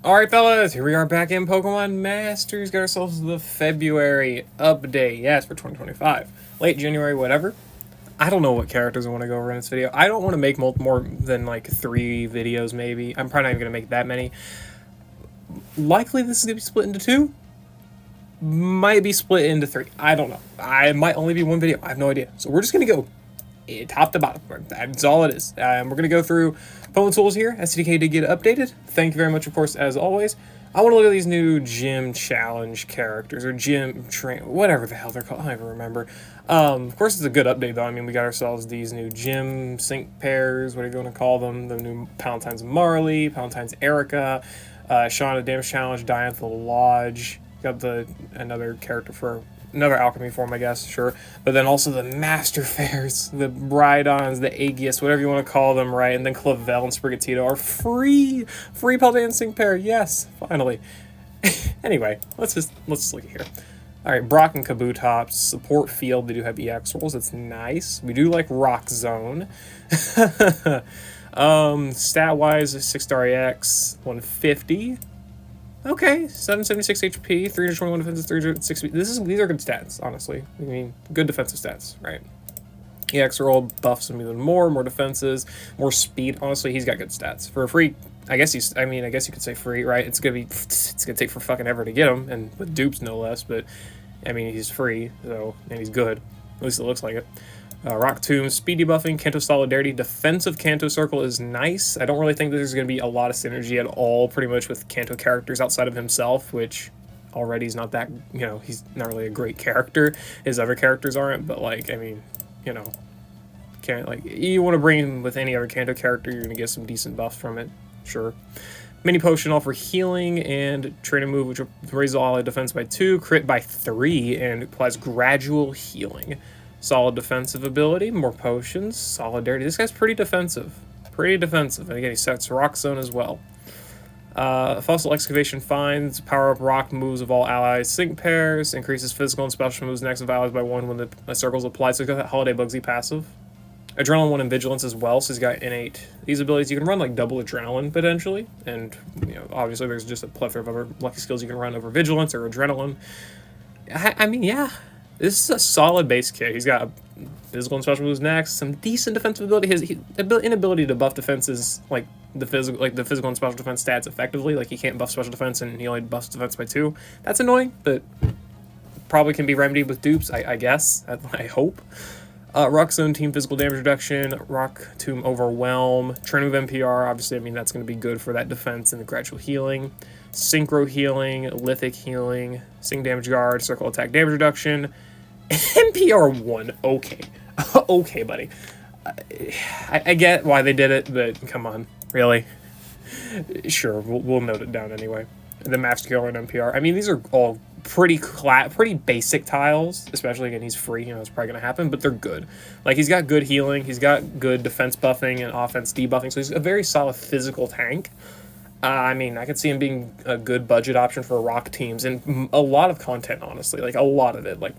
Alright fellas, here we are back in Pokemon Masters. Got ourselves the February update. Yes, for 2025. Late January, whatever. I don't know what characters I want to go over in this video. I don't want to make more than like 3 videos maybe. I'm probably not even going to make that many. Likely this is going to be split into 2. Might be split into 3. I don't know. I might only be 1 video. I have no idea. So we're just going to go top to bottom. That's all it is. We're going to go through Pokemon Tools here. SDK did get updated. Thank you very much, of course, as always. I want to look at these new gym challenge characters, or gym train, whatever the hell they're called. I don't even remember. Of course, it's a good update, though. I mean, we got ourselves these new gym sync pairs, whatever you want to call them. The new Palentines Marley, Palentines Erika, Shauna Damage Challenge, Diantha Lodge. Got another character for another alchemy form, I guess, sure. But then also the Master Fairs, the Rhydons, the Aegius, whatever you want to call them, right? And then Clavell and Sprigatito are free Palentine sync pair. Yes, finally. Anyway, let's just look at here. All right, Brock and Kabutops, support field. They do have EX rolls. It's nice. We do like Rock Zone. Stat wise, 6-star EX, 150. Okay, 776 HP, 321 defenses, 360. These are good stats, honestly. I mean, good defensive stats, right? EX roll buffs him even more defenses, more speed. Honestly, he's got good stats for a free. I guess you could say free, right? It's gonna take for fucking ever to get him, and with dupes no less. But I mean, he's free, so and he's good. At least it looks like it. Rock Tomb, speed debuffing, Kanto Solidarity, defensive Kanto Circle is nice. I don't really think there's going to be a lot of synergy at all, pretty much with Kanto characters outside of himself, which already is not that, he's not really a great character. His other characters aren't, but like, I mean, you want to bring him with any other Kanto character, you're going to get some decent buffs from it, sure. Mini Potion all for healing, and training move which raises all ally defense by 2, crit by 3, and applies gradual healing. Solid defensive ability, more potions, solidarity. This guy's pretty defensive. And again, he sets Rock Zone as well. Fossil Excavation finds power up rock moves of all allies sync pairs, increases physical and special moves next of allies by 1 when the circle's applied. So he's got that Holiday Bugsy passive. Adrenaline 1 and Vigilance as well, so he's got innate. These abilities, you can run like double Adrenaline potentially, and obviously there's just a plethora of other lucky skills you can run over Vigilance or Adrenaline. I mean, yeah. This is a solid base kit. He's got physical and special moves next, some decent defensive ability. His inability to buff defenses, like the physical and special defense stats effectively. Like he can't buff special defense and he only buffs defense by 2. That's annoying, but probably can be remedied with dupes, I guess. I hope. Rock Zone team physical damage reduction, Rock Tomb Overwhelm, Training of NPR. Obviously, I mean that's going to be good for that defense and the gradual healing. Synchro healing, lithic healing, Sing damage guard, circle attack damage reduction. NPR 1, okay. Okay, buddy. I get why they did it, but come on, really? Sure, we'll note it down anyway. The Master Killer and NPR. I mean, these are all pretty basic tiles, especially, again, he's free, it's probably going to happen, but they're good. Like, he's got good healing, he's got good defense buffing and offense debuffing, so he's a very solid physical tank. I mean, I could see him being a good budget option for rock teams and a lot of content, honestly. Like, a lot of it. Like,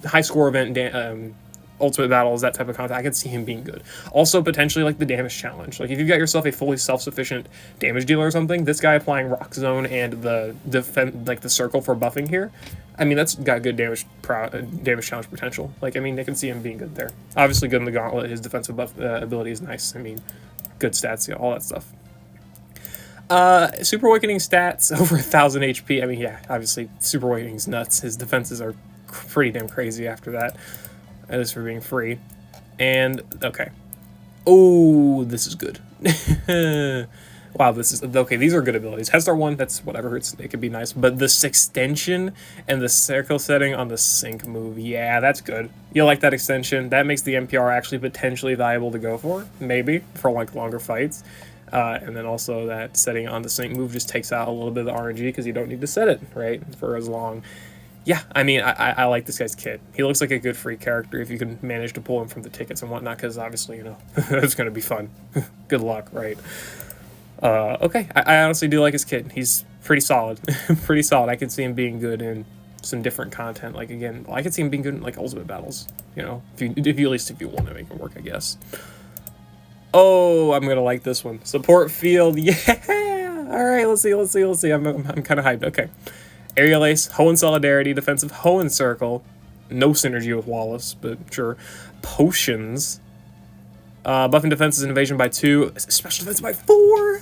high score event, ultimate battles, that type of content. I could see him being good. Also, potentially, like, the damage challenge. Like, if you've got yourself a fully self-sufficient damage dealer or something, this guy applying Rock Zone and the circle for buffing here, I mean, that's got good damage challenge potential. Like, I mean, I can see him being good there. Obviously, good in the gauntlet. His defensive buff ability is nice. I mean, good stats, all that stuff. Super Awakening stats, over 1,000 HP. I mean, yeah, obviously, Super Awakening's nuts. His defenses are pretty damn crazy after that. That is for being free. And, okay. Oh, this is good. Wow, okay, these are good abilities. Head Start 1, that's whatever, it could be nice. But this extension and the circle setting on the sync move, yeah, that's good. You like that extension. That makes the NPR actually potentially valuable to go for, maybe, for like longer fights. And then also that setting on the sync move just takes out a little bit of the RNG because you don't need to set it, right, for as long. Yeah, I mean, I like this guy's kit. He looks like a good free character if you can manage to pull him from the tickets and whatnot, because obviously, it's going to be fun. Good luck, right? Okay, I honestly do like his kit. He's pretty solid. Pretty solid. I could see him being good in some different content. Like, again, I could see him being good in, like, Ultimate Battles, if you want to make it work, I guess. Oh, I'm going to like this one. Support field, yeah! All right, let's see. I'm kind of hyped. Okay. Aerial Ace, Hoenn Solidarity, Defensive Hoenn Circle. No synergy with Wallace, but sure. Potions. Buffing defenses and evasion by 2. Special defense by 4.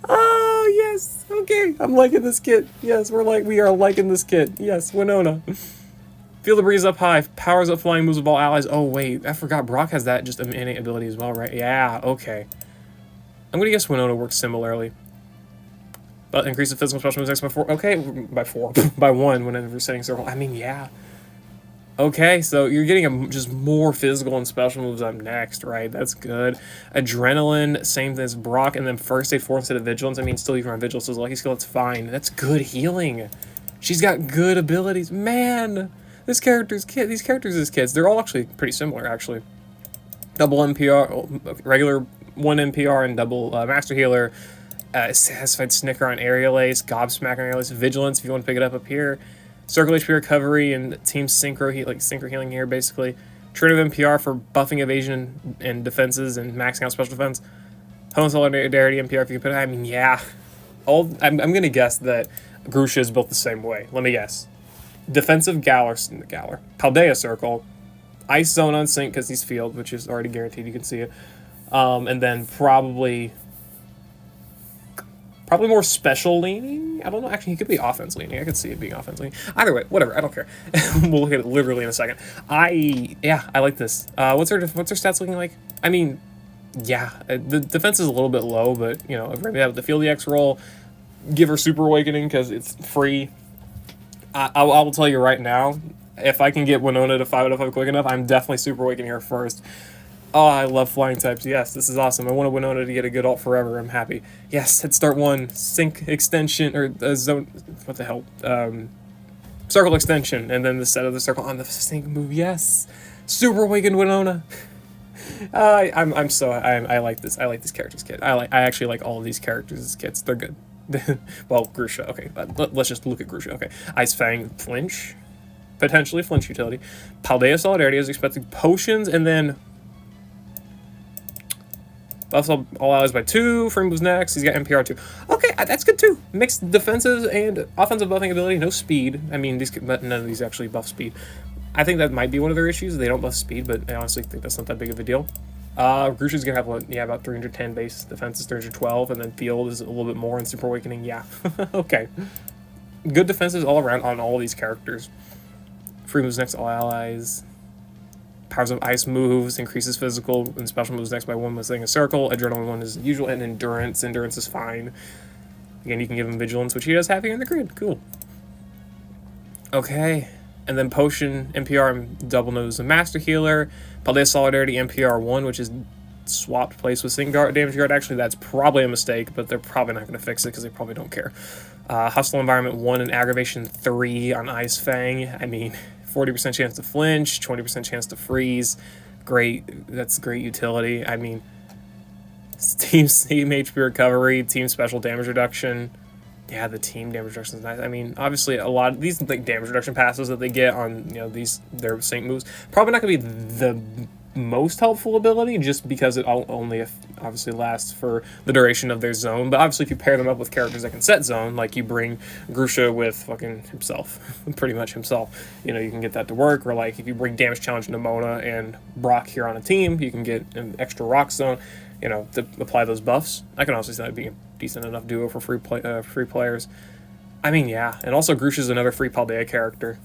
Oh, yes. Okay. I'm liking this kit. Yes, we are liking this kit. Yes, Winona. Feel the breeze up high. Powers up flying moves of all allies. Oh, wait. I forgot Brock has that just innate ability as well, right? Yeah, okay. I'm going to guess Winona works similarly. But increase the physical special moves next by 4. Okay, by 4. By 1 whenever setting circle. I mean, yeah. Okay, so you're getting just more physical and special moves up next, right? That's good. Adrenaline, same thing as Brock, and then first aid 4 instead of vigilance. I mean, still even on vigilance, so lucky skill, it's fine. That's good healing. She's got good abilities. Man, these characters as kids, they're all actually pretty similar, actually. Double NPR, regular 1 NPR and double Master Healer. Satisfied Snicker on Aerial Ace, Gobsmack on Aerial Ace, Vigilance if you want to pick it up here. Circle HP Recovery and Team Synchro Healing here, basically. Trinity of NPR for buffing evasion and defenses and maxing out special defense. Hoenn Solidarity NPR if you can put it. I mean, yeah. I'm going to guess that Grusha is built the same way. Let me guess. Defensive Paldea Circle. Ice Zone on Sync because he's Field, which is already guaranteed. You can see it. And then probably more special leaning. I don't know. Actually, he could be offense leaning. I could see it being offense leaning. Either way, whatever. I don't care. We'll look at it literally in a second. I like this. What's her stats looking like? I mean, yeah, the defense is a little bit low, but you know, if we're gonna have the Field EX roll, give her Super Awakening because it's free. I will tell you right now, if I can get Winona to 5 out of 5 quick enough, I'm definitely Super Awakening her first. Oh, I love flying types. Yes, this is awesome. I want Winona to get a good ult forever. I'm happy. Yes, Head Start 1, Sync Extension, or Zone, what the hell? Circle Extension, and then the set of the circle on the Sync move. Yes, Super Awakened Winona. I like this. I like this character's kit. I actually like all of these characters' kits. They're good. Well, Grusha. Okay, let's just look at Grusha. Okay, Ice Fang, Flinch, potentially Flinch utility. Paldea Solidarity is expected. Potions, and then buffs all allies by 2. Frame moves next. He's got NPR 2. Okay, that's good too. Mixed defenses and offensive buffing ability. No speed. I mean, none of these actually buff speed. I think that might be one of their issues. They don't buff speed, but I honestly think that's not that big of a deal. Grusha's gonna have about 310 base defenses, 312, and then Field is a little bit more, and Super Awakening. Yeah, okay. Good defenses all around on all these characters. Free moves next to all allies. Powers of Ice moves, increases physical and special moves next by 1 with setting a circle. Adrenaline 1 is usual, and Endurance. Endurance is fine. Again, you can give him Vigilance, which he does have here in the grid. Cool. Okay. And then Potion, NPR, and double nose, a Master Healer. Paldea Solidarity, NPR 1, which is swapped place with Sync Guard, Damage Guard. Actually, that's probably a mistake, but they're probably not going to fix it because they probably don't care. Hustle Environment 1 and Aggravation 3 on Ice Fang. I mean, 40% chance to flinch, 20% chance to freeze. Great. That's great utility. I mean, Team HP Recovery, Team Special Damage Reduction. Yeah, the team damage reduction is nice. I mean, obviously, a lot of these like damage reduction passes that they get on their sync moves probably not going to be the most helpful ability, just because it only obviously lasts for the duration of their zone. But obviously, if you pair them up with characters that can set zone, like you bring Grusha with fucking himself, pretty much himself, you can get that to work. Or like if you bring Damage Challenge Nimona and Brock here on a team, you can get an extra rock zone, to apply those buffs. I can also see that being a decent enough duo for free players. I mean, yeah, and also Grusha's another free Paldea character.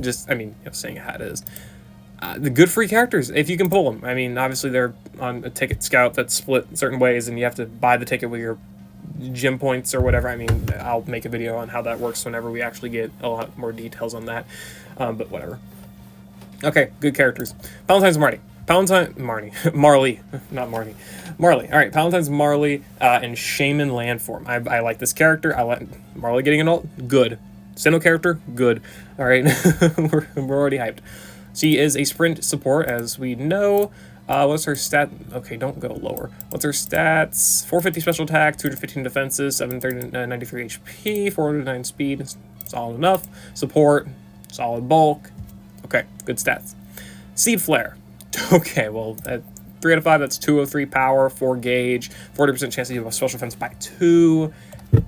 Saying how it is. The good free characters, if you can pull them. I mean, obviously they're on a ticket scout that's split certain ways, and you have to buy the ticket with your gym points or whatever. I mean, I'll make a video on how that works whenever we actually get a lot more details on that. But whatever. Okay, good characters. Palentines Marley. Marley. All right, Palentines Marley and Shaman Landform. I like this character. I like Marley getting an ult. Good. Sinnoh character. Good. All right, we're already hyped. She is a sprint support, as we know. What's her stat? Okay, don't go lower. What's her stats? 450 special attack, 215 defenses, 793 HP, 409 speed. Solid enough. Support. Solid bulk. Okay, good stats. Seed Flare. Okay, well, 3 out of 5, that's 203 power, 4 gauge, 40% chance to debuff special defense by 2.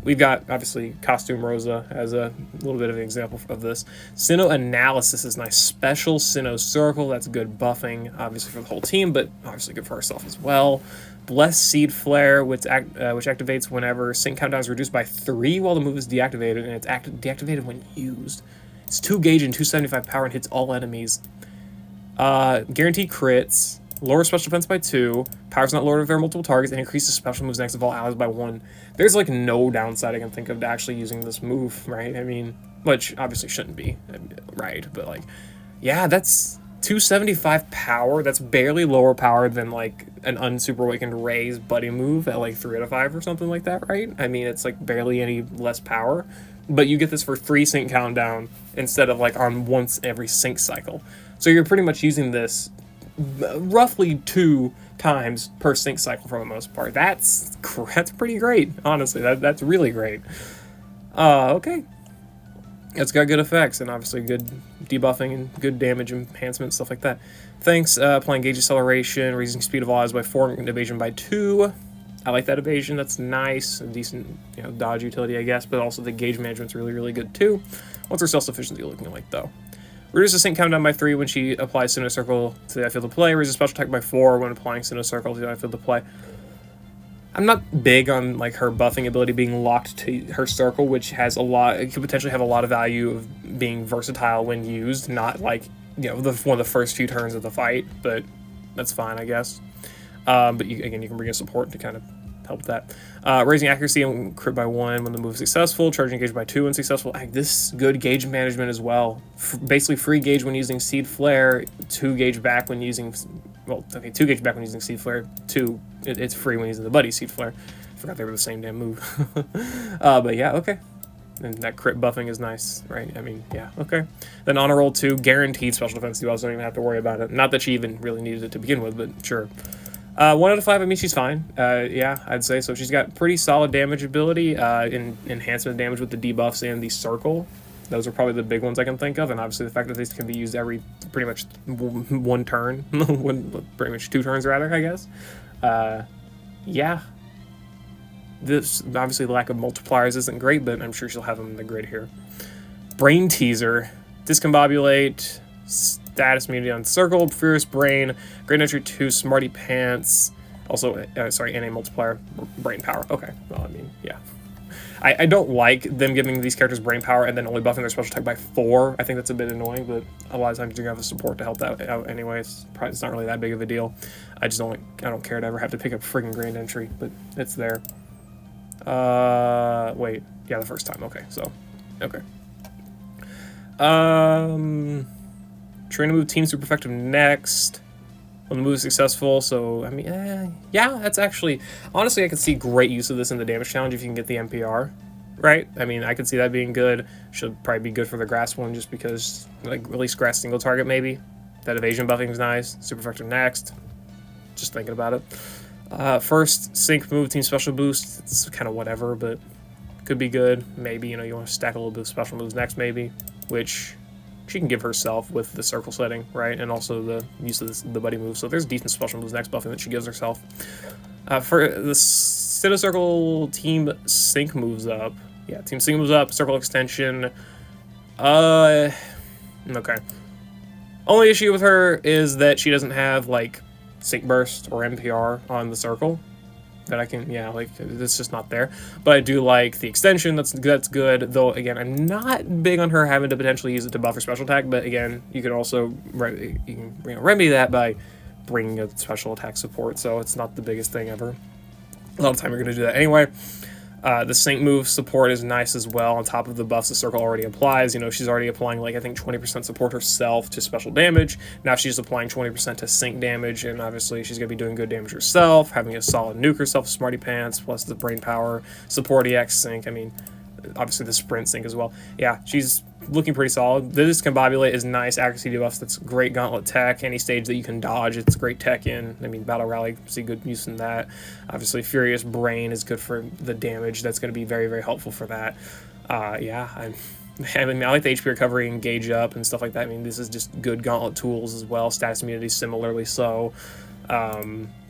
We've got, obviously, Costume Rosa as a little bit of an example of this. Sinnoh Analysis is nice. Special Sinnoh Circle, that's good buffing, obviously, for the whole team, but obviously good for herself as well. Blessed Seed Flare, which activates whenever sync countdown is reduced by 3 while the move is deactivated, and it's deactivated when used. It's 2 gauge and 275 power and hits all enemies. Guaranteed crits. Lower special defense by 2, power's not lowered if there are multiple targets, and increases special moves next of all allies by 1. There's like no downside I can think of to actually using this move, right? I mean, which obviously shouldn't be, right? But like, yeah, that's 275 power. That's barely lower power than like an Unsuper Awakened Ray's buddy move at like 3 out of 5 or something like that, right? I mean, it's like barely any less power, but you get this for 3 sync countdown instead of like on once every sync cycle. So you're pretty much using this roughly 2 times per sync cycle for the most part. That's pretty great, honestly. That's really great. Okay. It's got good effects and obviously good debuffing and good damage enhancement, stuff like that. Thanks, applying gauge acceleration, raising speed of allies by 4 and evasion by 2. I like that evasion. That's nice. A decent, dodge utility, I guess, but also the gauge management's really, really good too. What's her self-sufficiency looking like, though? Reduces the sync countdown by 3 when she applies Sinnoh Circle to the field of play. Raises special attack by 4 when applying Sinnoh Circle to the field of play. I'm not big on like her buffing ability being locked to her circle, which has it could potentially have a lot of value of being versatile when used, not like one of the first few turns of the fight. But that's fine, I guess. But you can bring a support to kind of help with that. Raising accuracy and crit by 1 when the move is successful. Charging gauge by 2 when successful. This good gauge management as well. Basically free gauge when using Seed Flare. 2 gauge back when using... Well, okay, 2 gauge back when using Seed Flare. 2, it's free when using the buddy Seed Flare. Forgot they were the same damn move. But yeah, okay. And that crit buffing is nice, right? I mean, yeah, okay. Then Honor Roll 2, guaranteed special defense. You also don't even have to worry about it. Not that she even really needed it to begin with, but sure. 1 out of 5, I mean, she's fine. Yeah, I'd say so. She's got pretty solid damage ability, enhancement damage with the debuffs and the circle. Those are probably the big ones I can think of, and obviously the fact that these can be used every pretty much 1 turn, pretty much 2 turns rather, I guess. Yeah. This, obviously the lack of multipliers isn't great, but I'm sure she'll have them in the grid here. Brain Teaser. Discombobulate. Status immunity on Circle, Furious Brain, Great Entry 2, Smarty Pants, also, and a multiplier, Brain Power. Okay, well, I mean, yeah. I don't like them giving these characters Brain Power and then only buffing their special attack by 4. I think that's a bit annoying, but a lot of times you're going to have the support to help that out anyway. It's not really that big of a deal. I don't care to ever have to pick up friggin' Grand Entry, but it's there. Wait, yeah, the first time, okay, so, okay. Train to move Team Super Effective next. When the move is successful, so, I mean, yeah, that's actually... Honestly, I could see great use of this in the damage challenge if you can get the NPR, right? I mean, I could see that being good. Should probably be good for the grass one just because, like, release grass single target, maybe. That evasion buffing is nice. Super Effective next. Just thinking about it. First, sync move, team special boost. It's kind of whatever, but could be good. Maybe, you want to stack a little bit of special moves next, maybe, which... she can give herself with the circle setting, right? And also the use of the buddy move. So there's decent special moves next buffing that she gives herself. For the Sinnoh Circle team sync moves up. Yeah, team sync moves up, circle extension. Okay. Only issue with her is that she doesn't have like sync burst or NPR on the circle. That I can, it's just not there. But I do like the extension, that's good. Though, again, I'm not big on her having to potentially use it to buff her special attack, but again, you can also remedy that by bringing a special attack support, so it's not the biggest thing ever. A lot of time you're going to do that anyway. The sync move support is nice as well, on top of the buffs the circle already applies. She's already applying, like, I think 20% support herself to special damage. Now she's applying 20% to sync damage, and obviously she's going to be doing good damage herself, having a solid nuke herself, Smarty Pants, plus the Brain Power, support EX sync. I mean, obviously the sprint sync as well. Yeah, she's looking pretty solid. The Discombobulate is nice accuracy debuffs. That's great gauntlet tech. Any stage that you can dodge, it's great tech in. I mean, Battle Rally, see good use in that. Obviously, Furious Brain is good for the damage. That's going to be very, very helpful for that. Yeah, I like the HP recovery and gauge up and stuff like that. I mean, this is just good gauntlet tools as well. Status immunity similarly so.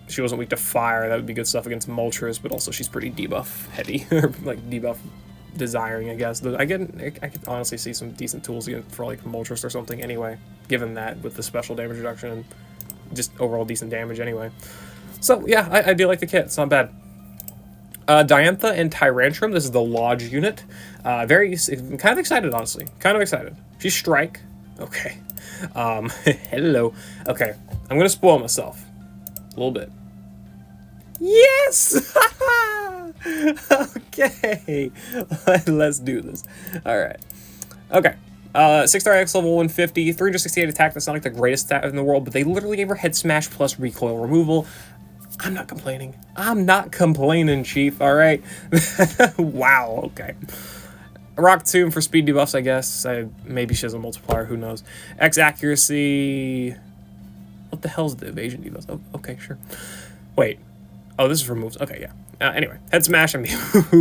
She wasn't weak to fire. That would be good stuff against Moltres, but also she's pretty debuff heavy, or like debuff desiring, I guess. I could honestly see some decent tools for like Moltres or something anyway, given that with the special damage reduction and just overall decent damage anyway. So yeah, I do like the kit. It's not bad. Diantha and Tyrantrum. This is the Lodge unit. Kind of excited, honestly. Kind of excited. She's Strike. Okay. Hello. Okay. I'm gonna spoil myself a little bit. Yes! Okay. Let's do this. Alright. Okay. 6-star X level 150, 368 attack. That's not like the greatest stat in the world, but they literally gave her Head Smash plus recoil removal. I'm not complaining. I'm not complaining, Chief. Alright. Wow. Okay. Rock Tomb for speed debuffs, I guess. Maybe she has a multiplier. Who knows? X accuracy. What the hell's the evasion debuffs? Oh, okay, sure. Wait. Oh, this is for moves. Okay, yeah. Anyway, Head Smash, I mean,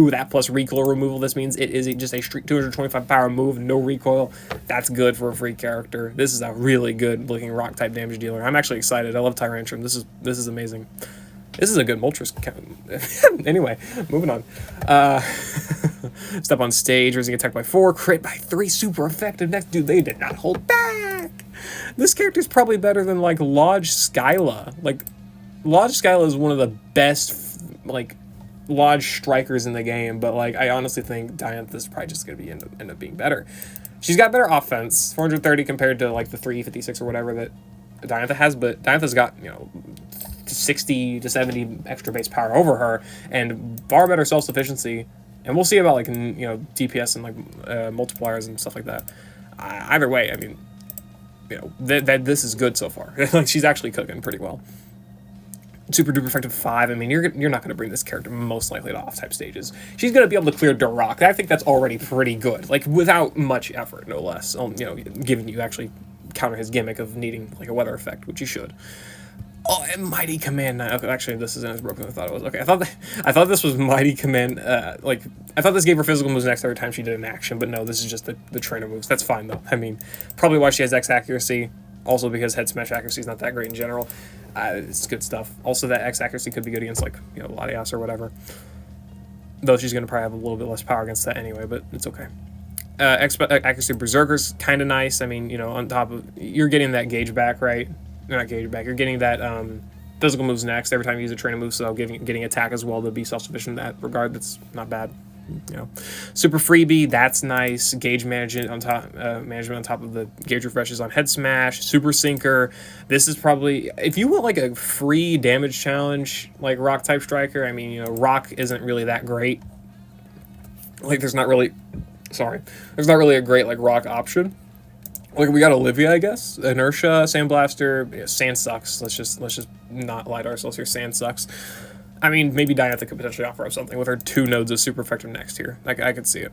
that plus recoil removal. This means it is just a straight 225 power move, no recoil. That's good for a free character. This is a really good looking rock type damage dealer. I'm actually excited. I love Tyrantrum. This is amazing. This is a good Moltres. Anyway, moving on. Step on stage, raising attack by 4, crit by 3, super effective. Next, dude, they did not hold back. This character's probably better than like Lodge Skyla. Like, Lodge Skyla is one of the best like Lodge strikers in the game, but like I honestly think Diantha's probably just gonna end up being better. She's got better offense, 430 compared to like the 356 or whatever that Diantha has, but Diantha's got, you know, 60 to 70 extra base power over her and far better self-sufficiency, and we'll see about like, you know, DPS and like multipliers and stuff like that. Either way, I mean, you know, this is good so far. Like, she's actually cooking pretty well. Super duper effective 5. I mean, you're not going to bring this character most likely to off type stages. She's going to be able to clear Duroc. I think that's already pretty good, like without much effort, no less. You know, given you actually counter his gimmick of needing like a weather effect, which you should. Oh, and Mighty Command. Okay, actually, this isn't as broken as I thought it was. Okay, I thought this was Mighty Command. Like, I thought this gave her physical moves next every time she did an action, but no, this is just the trainer moves. That's fine though. I mean, probably why she has X accuracy. Also because Head Smash accuracy is not that great in general. It's good stuff. Also, that X accuracy could be good against, like, you know, Latias or whatever. Though she's going to probably have a little bit less power against that anyway, but it's okay. X accuracy Berserker's kind of nice. I mean, you know, on top of... You're getting that gauge back, right? Not gauge back. You're getting that physical moves next every time you use a trainer move, so getting attack as well to be self-sufficient in that regard. That's not bad. You know, super freebie, that's nice. Gauge management on top of the gauge refreshes on Head Smash. Super sinker. This is probably, if you want like a free damage challenge like rock type striker. I mean, you know, rock isn't really that great. Like, there's not really a great like rock option. Like, we got Olivia, I guess. Inertia, Sandblaster. Yeah, Sand sucks. Let's just not lie to ourselves here. Sand sucks. I mean, maybe Diantha could potentially offer up something with her 2 nodes of super effective next here. I could see it.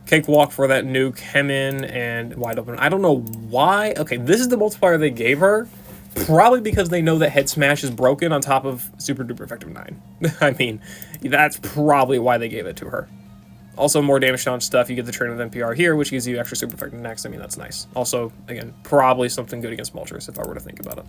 Cakewalk for that nuke, Hemin, and Wide Open. I don't know why. Okay, this is the multiplier they gave her. Probably because they know that Head Smash is broken on top of super duper effective 9. I mean, that's probably why they gave it to her. Also, more damage challenge stuff. You get the train with NPR here, which gives you extra super effective next. I mean, that's nice. Also, again, probably something good against Moltres if I were to think about it.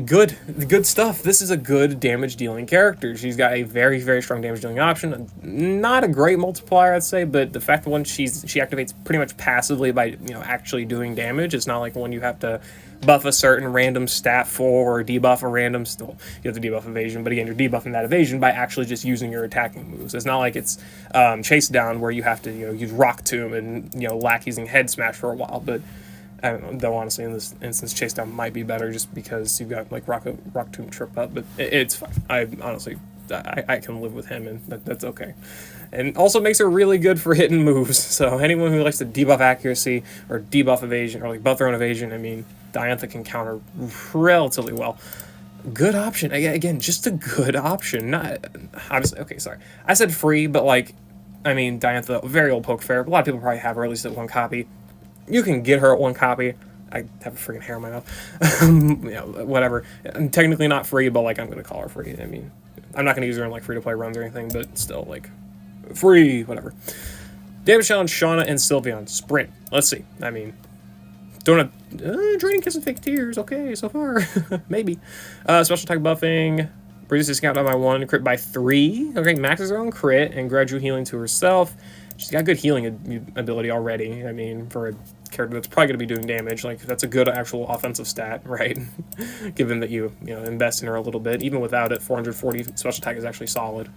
Good stuff. This is a good damage dealing character. She's got a very, very strong damage dealing option. Not a great multiplier, I'd say, but the fact that when she activates pretty much passively by, you know, actually doing damage. It's not like when you have to buff a certain random stat for or debuff a random. Still, you have to debuff evasion, but again, you're debuffing that evasion by actually just using your attacking moves. It's not like it's Chase Down where you have to, you know, use Rock Tomb and, you know, lack using Head Smash for a while, but. I don't know, though honestly in this instance Chase Down might be better just because you've got like Rock Tomb trip up, but it's fine. I honestly can live with him, and that's okay. And also makes her really good for hitting moves, so anyone who likes to debuff accuracy or debuff evasion or like buff their own evasion, I mean, Diantha can counter relatively well. Good option. Again, just a good option. Not obviously, okay, sorry. I said free, but like, I mean, Diantha, very old poke fair. A lot of people probably have her at least at 1 copy. You can get her at 1 copy. I have a freaking hair in my mouth. You know, whatever. I'm technically not free, but like I'm gonna call her free. I mean, I'm not gonna use her in like free-to-play runs or anything, but still, like, free, whatever. Damage challenge, Shauna and Sylveon. Sprint. Let's see. I mean, Donut, draining kiss and fake tears. Okay, so far. Maybe. Special attack buffing. Reduces countdown by 1, crit by 3. Okay, maxes her own crit and gradual healing to herself. She's got good healing ability already. I mean, for a character that's probably going to be doing damage, like, that's a good actual offensive stat, right? Given that you invest in her a little bit. Even without it, 440 special attack is actually solid.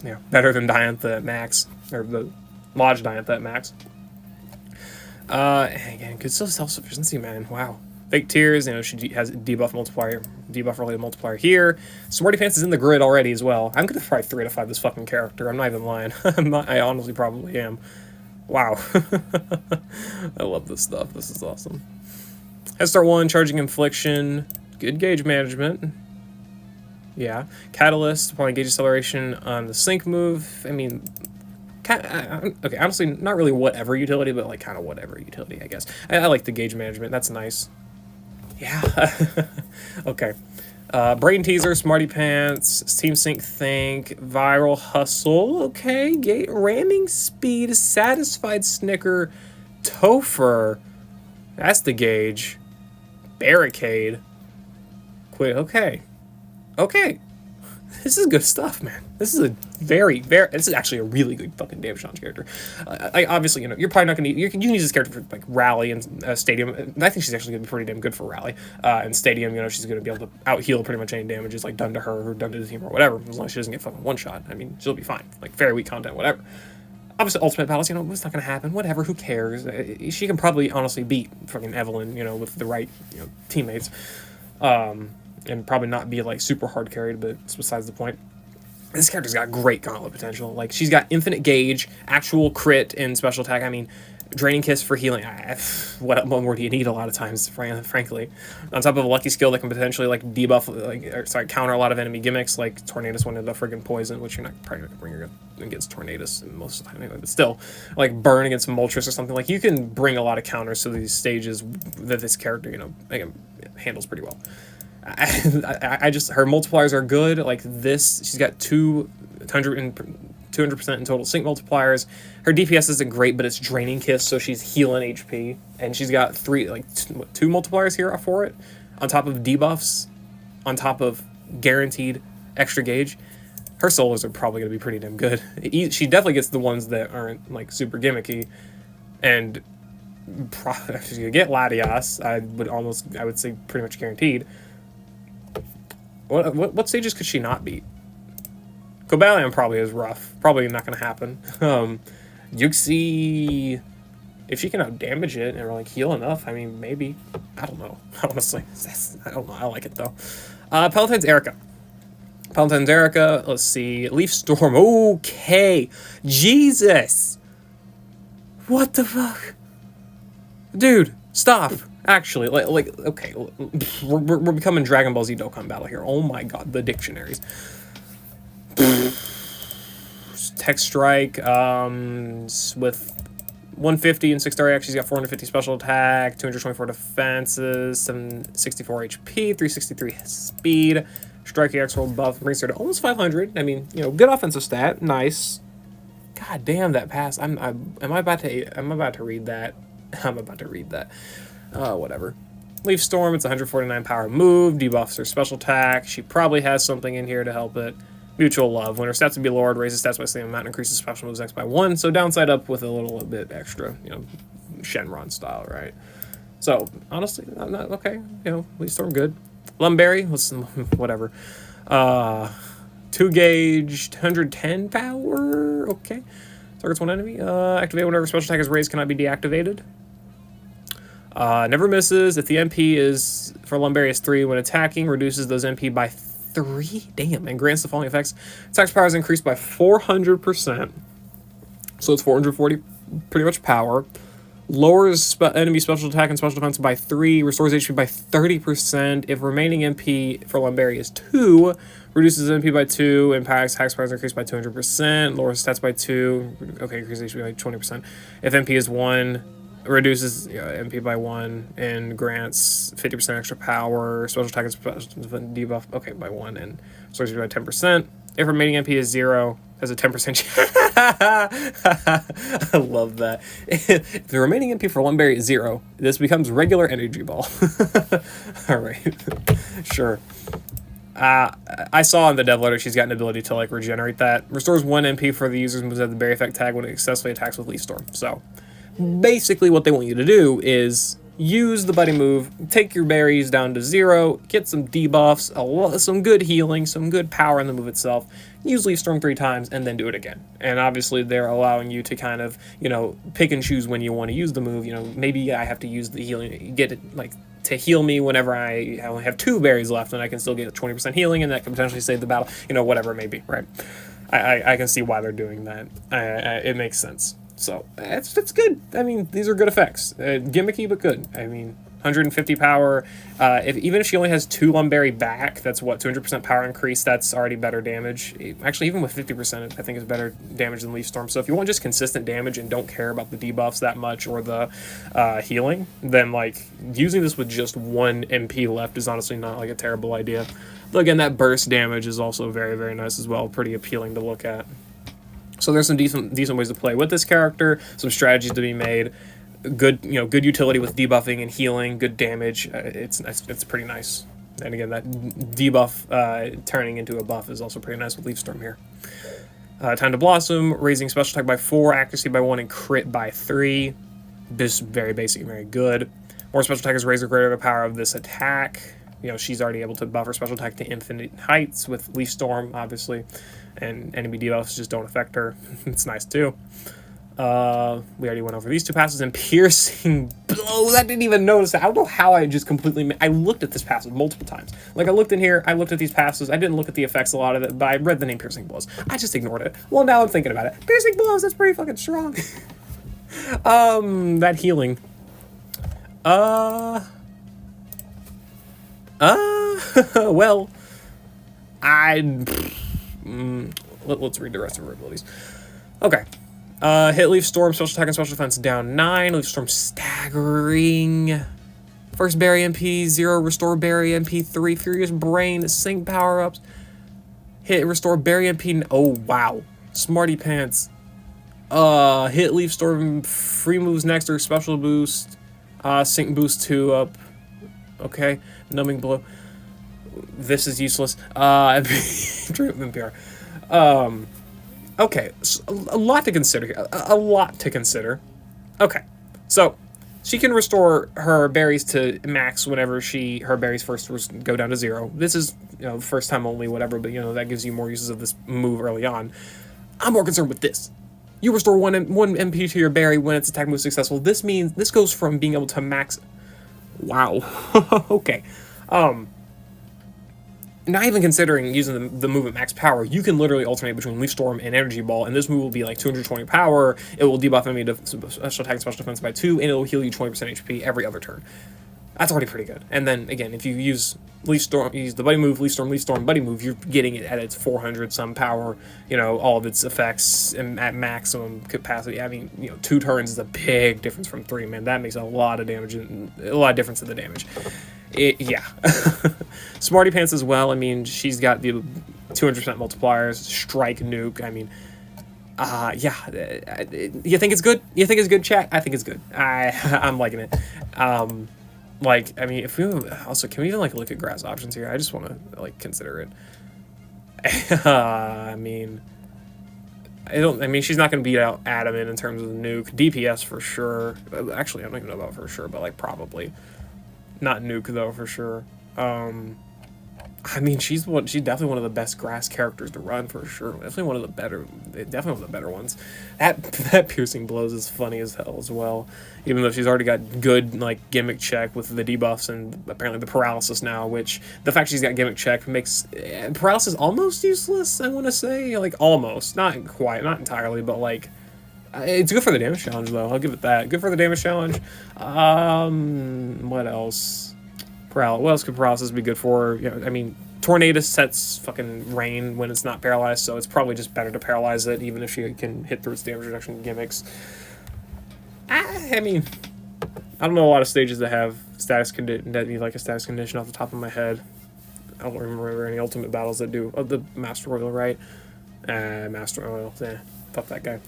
Yeah, better than Diantha at max, or the Lodge Diantha at max. Again, good self-sufficiency, man. Wow. Fake tears, she has debuff related multiplier here. Smarty Pants is in the grid already as well. I'm gonna probably 3-5 this fucking character. I'm not even lying. I honestly probably am. Wow. I love this stuff. This is awesome. Head Start 1, charging infliction. Good gauge management. Yeah. Catalyst, applying gauge acceleration on the sync move. I mean, okay, honestly, not really whatever utility, but like kind of whatever utility, I guess. I like the gauge management. That's nice. Yeah. Okay. Brain Teaser, Smarty Pants, Team Sync Think, Viral Hustle. Okay. Ramming Speed, Satisfied Snicker, Topher. That's the gauge. Barricade. Quit. Okay. Okay. This is good stuff, man. This is a this is actually a really good fucking damage launch character. Obviously, you're probably not going to... You can use this character for, like, Rally and Stadium. I think she's actually going to be pretty damn good for Rally. And Stadium, she's going to be able to out-heal pretty much any damages, like, done to her or done to the team or whatever, as long as she doesn't get fucking one-shot. I mean, she'll be fine. Like, very weak content, whatever. Obviously, Ultimate Battles, it's not going to happen. Whatever, who cares? She can probably, honestly, beat fucking Evelyn, with the right, teammates. And probably not be, like, super hard carried, but it's besides the point. This character's got great gauntlet potential. Like, she's got infinite gauge, actual crit, and special attack. I mean, Draining Kiss for healing. What more do you need a lot of times, frankly? On top of a lucky skill that can potentially, like, debuff, counter a lot of enemy gimmicks, like Tornadus went into friggin' poison, which you're not probably going to bring against Tornadus most of the time anyway, but still, like, burn against Moltres or something. Like, you can bring a lot of counters to these stages that this character, handles pretty well. I just, her multipliers are good. Like this, she's got 200% in total sync multipliers. Her DPS isn't great, but it's Draining Kiss, so she's healing HP. And she's got two multipliers here for it, on top of debuffs, on top of guaranteed extra gauge. Her solos are probably going to be pretty damn good. She definitely gets the ones that aren't, like, super gimmicky. And if you get Latias, I would say pretty much guaranteed. What stages could she not beat? Clavell probably is rough. Probably not going to happen. Yuxi, if she can out-damage it and, like, heal enough, I mean, maybe. I don't know. Honestly. I don't know. I like it, though. Palentines Erika. Palentines Erika. Let's see. Leaf Storm. Okay. Jesus. What the fuck? Dude, stop. Actually, like, okay, we're becoming Dragon Ball Z Dokkan Battle here. Oh my god, the dictionaries. Tech Strike, with 150 and 6 RX, she's got 450 special attack, 224 defenses, 764 HP, 363 speed. Strike X roll buff brings her to almost 500. I mean, good offensive stat, nice. God damn, that pass. Am I about to read that? I'm about to read that. Whatever. Leaf Storm, it's 149 power move, debuffs her special attack. She probably has something in here to help it. Mutual Love. When her stats would be lowered, raises stats by the same amount, increases special moves X by 1. So downside up with a little bit extra, Shenron style, right? So, honestly, I'm not okay. Leaf Storm, good. Lumberry, whatever. 2 gauge, 110 power. Okay. Targets one enemy. Activate whenever special attack is raised, cannot be deactivated. Never misses. If the MP is for Lumberry is 3 when attacking, reduces those MP by 3. Damn, and grants the following effects. Attack power is increased by 400%. So it's 440 pretty much power. Lowers enemy special attack and special defense by 3. Restores HP by 30%. If remaining MP for Lumberry is 2, reduces MP by 2. Impacts attack power is increased by 200%. Lowers stats by 2. Okay, increases HP by 20%. If MP is 1, reduces MP by 1 and grants 50% extra power. Special attack and special debuff, okay, by 1 and restores HP by 10%. If remaining MP is 0, Has a 10% I love that. If the remaining MP for one berry is 0, this becomes regular energy ball. Alright. Sure. I saw in the dev letter she's got an ability to like regenerate that. Restores 1 MP for the user's moves at the berry effect tag when it successfully attacks with Leaf Storm. So basically what they want you to do is use the buddy move, take your berries down to 0, get some debuffs, some good healing, some good power in the move itself, use Leaf Storm 3 times, and then do it again. And obviously they're allowing you to kind of, you know, pick and choose when you want to use the move. You know, maybe I have to use the healing, get it, like, to heal me whenever I only have 2 berries left, and I can still get 20% healing, and that can potentially save the battle, you know, whatever it may be, right? I can see why they're doing that. It makes sense. So, that's good. I mean, these are good effects. Gimmicky, but good. I mean, 150 power. Even if she only has 2 Lumberry back, that's what, 200% power increase, that's already better damage. Actually, even with 50%, I think it's better damage than Leaf Storm. So if you want just consistent damage and don't care about the debuffs that much or the healing, then, like, using this with just 1 MP left is honestly not, like, a terrible idea. But again, that burst damage is also very, very nice as well. Pretty appealing to look at. So there's some decent ways to play with this character, some strategies to be made. Good, you know, good utility with debuffing and healing, good damage. It's pretty nice. And again, that debuff turning into a buff is also pretty nice with Leaf Storm here. Time to Blossom, raising special attack by 4, accuracy by 1, and crit by 3. This very basic and very good. More special attackers raise the greater power of this attack. You know, she's already able to buff her special attack to infinite heights with Leaf Storm, obviously. And enemy debuffs just don't affect her. It's nice too. We already went over these 2 passes, and piercing blows. I didn't even notice that. I don't know how I just completely... I looked at this passage multiple times. Like, I looked in here, I looked at these passes. I didn't look at the effects a lot of it, but I read the name piercing blows. I just ignored it. Well, now I'm thinking about it. Piercing blows, that's pretty fucking strong. That healing. Well, let's read the rest of her abilities. Okay. Hit Leaf Storm, special attack and special defense down 9. Leaf Storm staggering. First berry MP 0, restore berry MP 3, Furious Brain, sync power-ups. Hit restore berry MP, oh wow. Smarty Pants. Hit Leaf Storm, free moves next or special boost. Sync boost 2 up. Okay. Numbing blow. This is useless. Treatment PR. Okay, so a lot to consider here. A lot to consider. Okay, so she can restore her berries to max whenever her berries first go down to 0. This is, you know, first time only, whatever, but, you know, that gives you more uses of this move early on. I'm more concerned with this. You restore 1 MP to your berry when its attack move is successful. This means this goes from being able to max... Wow. Okay. Not even considering using the move at max power, you can literally alternate between Leaf Storm and Energy Ball, and this move will be like 220 power, it will debuff enemy special attack and special defense by 2, and it will heal you 20% HP every other turn. That's already pretty good. And then, again, if you use Leaf Storm, use the buddy move, Leaf Storm, buddy move, you're getting it at its 400-some power, you know, all of its effects and at maximum capacity. I mean, you know, 2 turns is a big difference from 3, man. That makes a lot of damage, and a lot of difference in the damage. Yeah. Smarty Pants as well. I mean, she's got the 200% multipliers, strike, nuke. I mean, yeah. You think it's good? You think it's good, chat? I think it's good. I'm liking it. Like, I mean, if we also, can we even, like, look at grass options here? I just want to, like, consider it. I mean, she's not going to beat out Datamine in terms of the nuke. DPS for sure. Actually, I don't even know about for sure, but, like, probably. Not nuke, though, for sure. I mean, she's definitely one of the best grass characters to run, for sure. Definitely one of the better ones. That piercing blows is funny as hell as well. Even though she's already got good, like, gimmick check with the debuffs and apparently the paralysis now, which the fact she's got gimmick check makes paralysis almost useless, I want to say. Like, almost. Not quite, not entirely, but, like, it's good for the damage challenge, though. I'll give it that. Good for the damage challenge. What else? What else could paralysis be good for? You know, I mean, Tornado sets fucking rain when it's not paralyzed, so it's probably just better to paralyze it, even if she can hit through its damage reduction gimmicks. I mean, I don't know a lot of stages that have status condition that need like a status condition off the top of my head. I don't remember any ultimate battles that do. Oh, the Master Royal, right? Master Oil. Fuck that guy.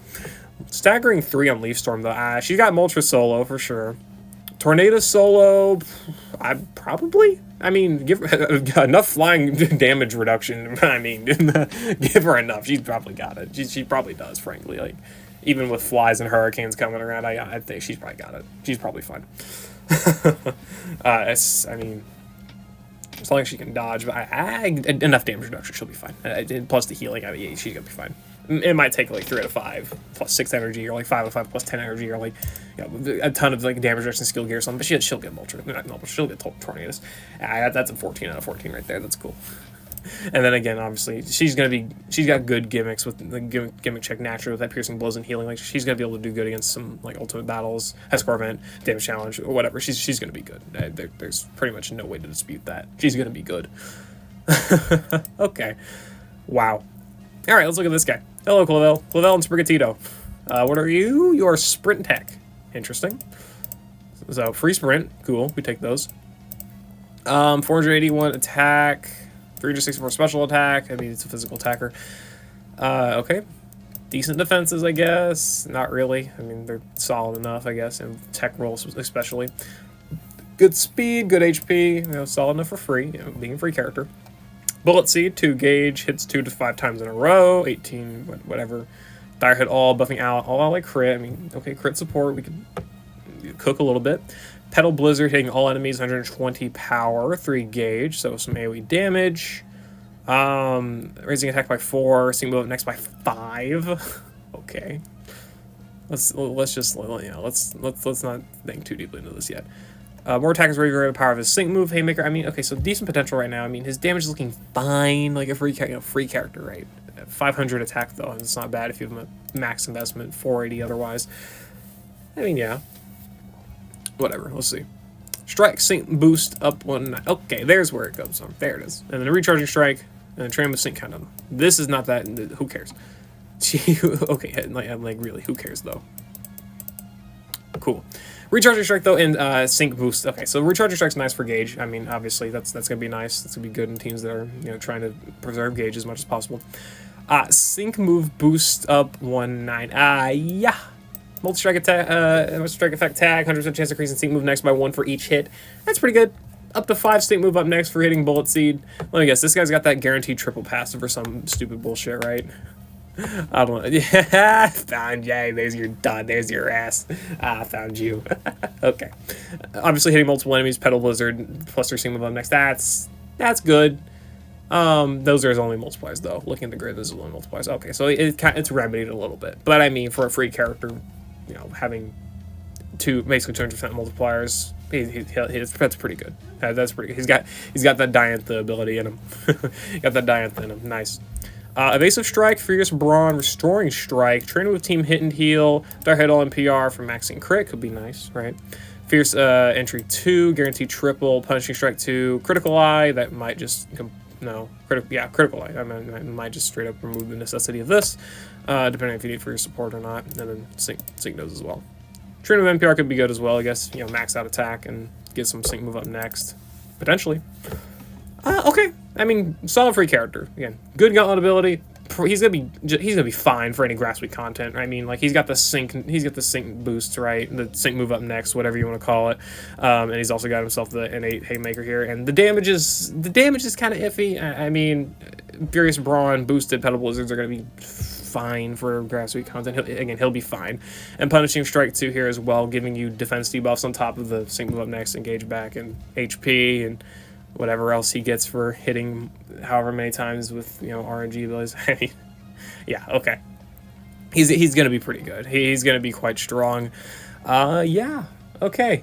Staggering 3 on Leaf Storm, though. She's got Moltres solo, for sure. Tornado solo, I mean, give her enough flying damage reduction. I mean, give her enough. She's probably got it. She probably does, frankly. Like, even with flies and hurricanes coming around, I think she's probably got it. She's probably fine. I mean, as long as she can dodge, but enough damage reduction, she'll be fine. Plus the healing, I mean, she's gonna be fine. It might take like 3 out of 5 plus 6 energy, or like 5 out of 5 plus 10 energy, or like a ton of like damage reduction skill gear or something. But she'll get Moltres. No, she'll get Tornadoes. That's a 14 out of 14 right there. That's cool. And then again, obviously, she's got good gimmicks with the gimmick check naturally with that piercing blows and healing. Like she's gonna be able to do good against some like ultimate battles, high score event, damage challenge, or whatever. She's gonna be good. There's pretty much no way to dispute that. She's gonna be good. Okay. Wow. All right, let's look at this guy. Hello, Clavell. Clavell and Sprigatito. What are you? You are Sprint Tech. Interesting. So, free Sprint. Cool. We take those. 481 attack. 364 special attack. I mean, it's a physical attacker. Okay. Decent defenses, I guess. Not really. I mean, they're solid enough, I guess, and tech rolls especially. Good speed, good HP. Solid enough for free. Being a free character. Bullet Seed, 2 gauge, hits 2 to 5 times in a row, 18, whatever. Dire Hit all, buffing out, all out like crit. I mean, okay, crit support, we can cook a little bit. Petal Blizzard, hitting all enemies, 120 power, 3 gauge, so some AoE damage. Raising attack by 4, seeing move up next by 5. Okay. Let's not think too deeply into this yet. More attackers ready the power of his sync move, Haymaker. I mean, okay, so decent potential right now. I mean, his damage is looking fine, like a free character, right? 500 attack though, and it's not bad if you have a max investment, 480 otherwise. I mean, yeah. Whatever, let's see. Strike, sync, boost, up 1. Okay, there's where it goes on. There it is. And then a recharging strike, and then train with sync countdown. This is not that. Who cares? Okay, like really, who cares though? Cool. Recharging Strike, though, and Sync Boost. Okay, so Recharging Strike's nice for Gauge. I mean, obviously, that's going to be nice. That's going to be good in teams that are, trying to preserve Gauge as much as possible. Sync Move Boost up 1/9. Yeah. Multi-strike attack, multi-strike effect tag, 100% chance increase in Sync Move next by 1 for each hit. That's pretty good. Up to 5 Sync Move up next for hitting Bullet Seed. Let me guess, this guy's got that guaranteed triple passive or some stupid bullshit, right? I don't know. Yeah, found you. There's your done. There's your ass. I found you. Okay. Obviously, hitting multiple enemies, Petal Blizzard, plus 3 Sync Move up next. That's good. Those are his only multipliers, though. Looking at the grid, those are only multipliers. Okay, so it's remedied a little bit. But I mean, for a free character, having basically 200% multipliers, that's pretty good. That's pretty good. He's got that Diantha ability in him. Got that Diantha in him. Nice. Evasive Strike, Furious Brawn, Restoring Strike, Trainer with Team Hit and Heal, Dark Hit all NPR for maxing crit, could be nice, right? Fierce Entry 2, Guaranteed Triple, Punishing Strike 2, Critical Eye, that might just, Critical Eye, I might just straight up remove the necessity of this, depending if you need for your support or not, and then Sync those as well. Trainer with NPR could be good as well, I guess, max out attack and get some Sync move up next, potentially. Okay. I mean, solid free character. Again, good gauntlet ability. He's gonna be fine for any Grassweek content. I mean, like he's got the sync boost, right? The sync move up next, whatever you want to call it. And he's also got himself the innate Haymaker here. And the damage is kind of iffy. I mean, Furious Brawn boosted Petal Blizzards are gonna be fine for Grassweek content. He'll be fine. And Punishing Strike 2 here as well, giving you defense debuffs on top of the sync move up next, engage back, and HP and whatever else he gets for hitting however many times with RNG abilities. Yeah, okay. He's gonna be pretty good. He's gonna be quite strong. Yeah, okay.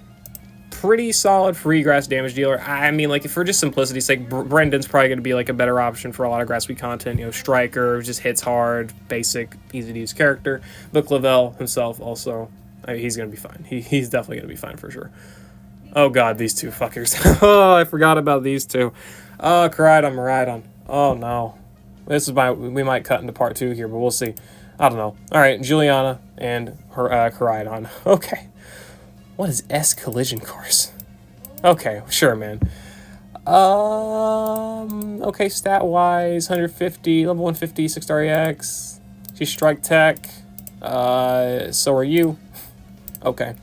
Pretty solid free grass damage dealer. I mean, like for just simplicity's sake, Brendan's probably gonna be like a better option for a lot of Grassweek content. Striker just hits hard, basic, easy to use character. But Clavell himself also, he's gonna be fine. He's definitely gonna be fine for sure. Oh god, these two fuckers. Oh, I forgot about these two. Oh, Maridon. Oh no. We might cut into part 2 here, but we'll see. I don't know. Alright, Juliana and her Koraidon. Okay. What is S Collision Course? Okay, sure, man. Okay, stat-wise, 150, level 150, 6-star EX. She's Strike Tech. So are you. Okay.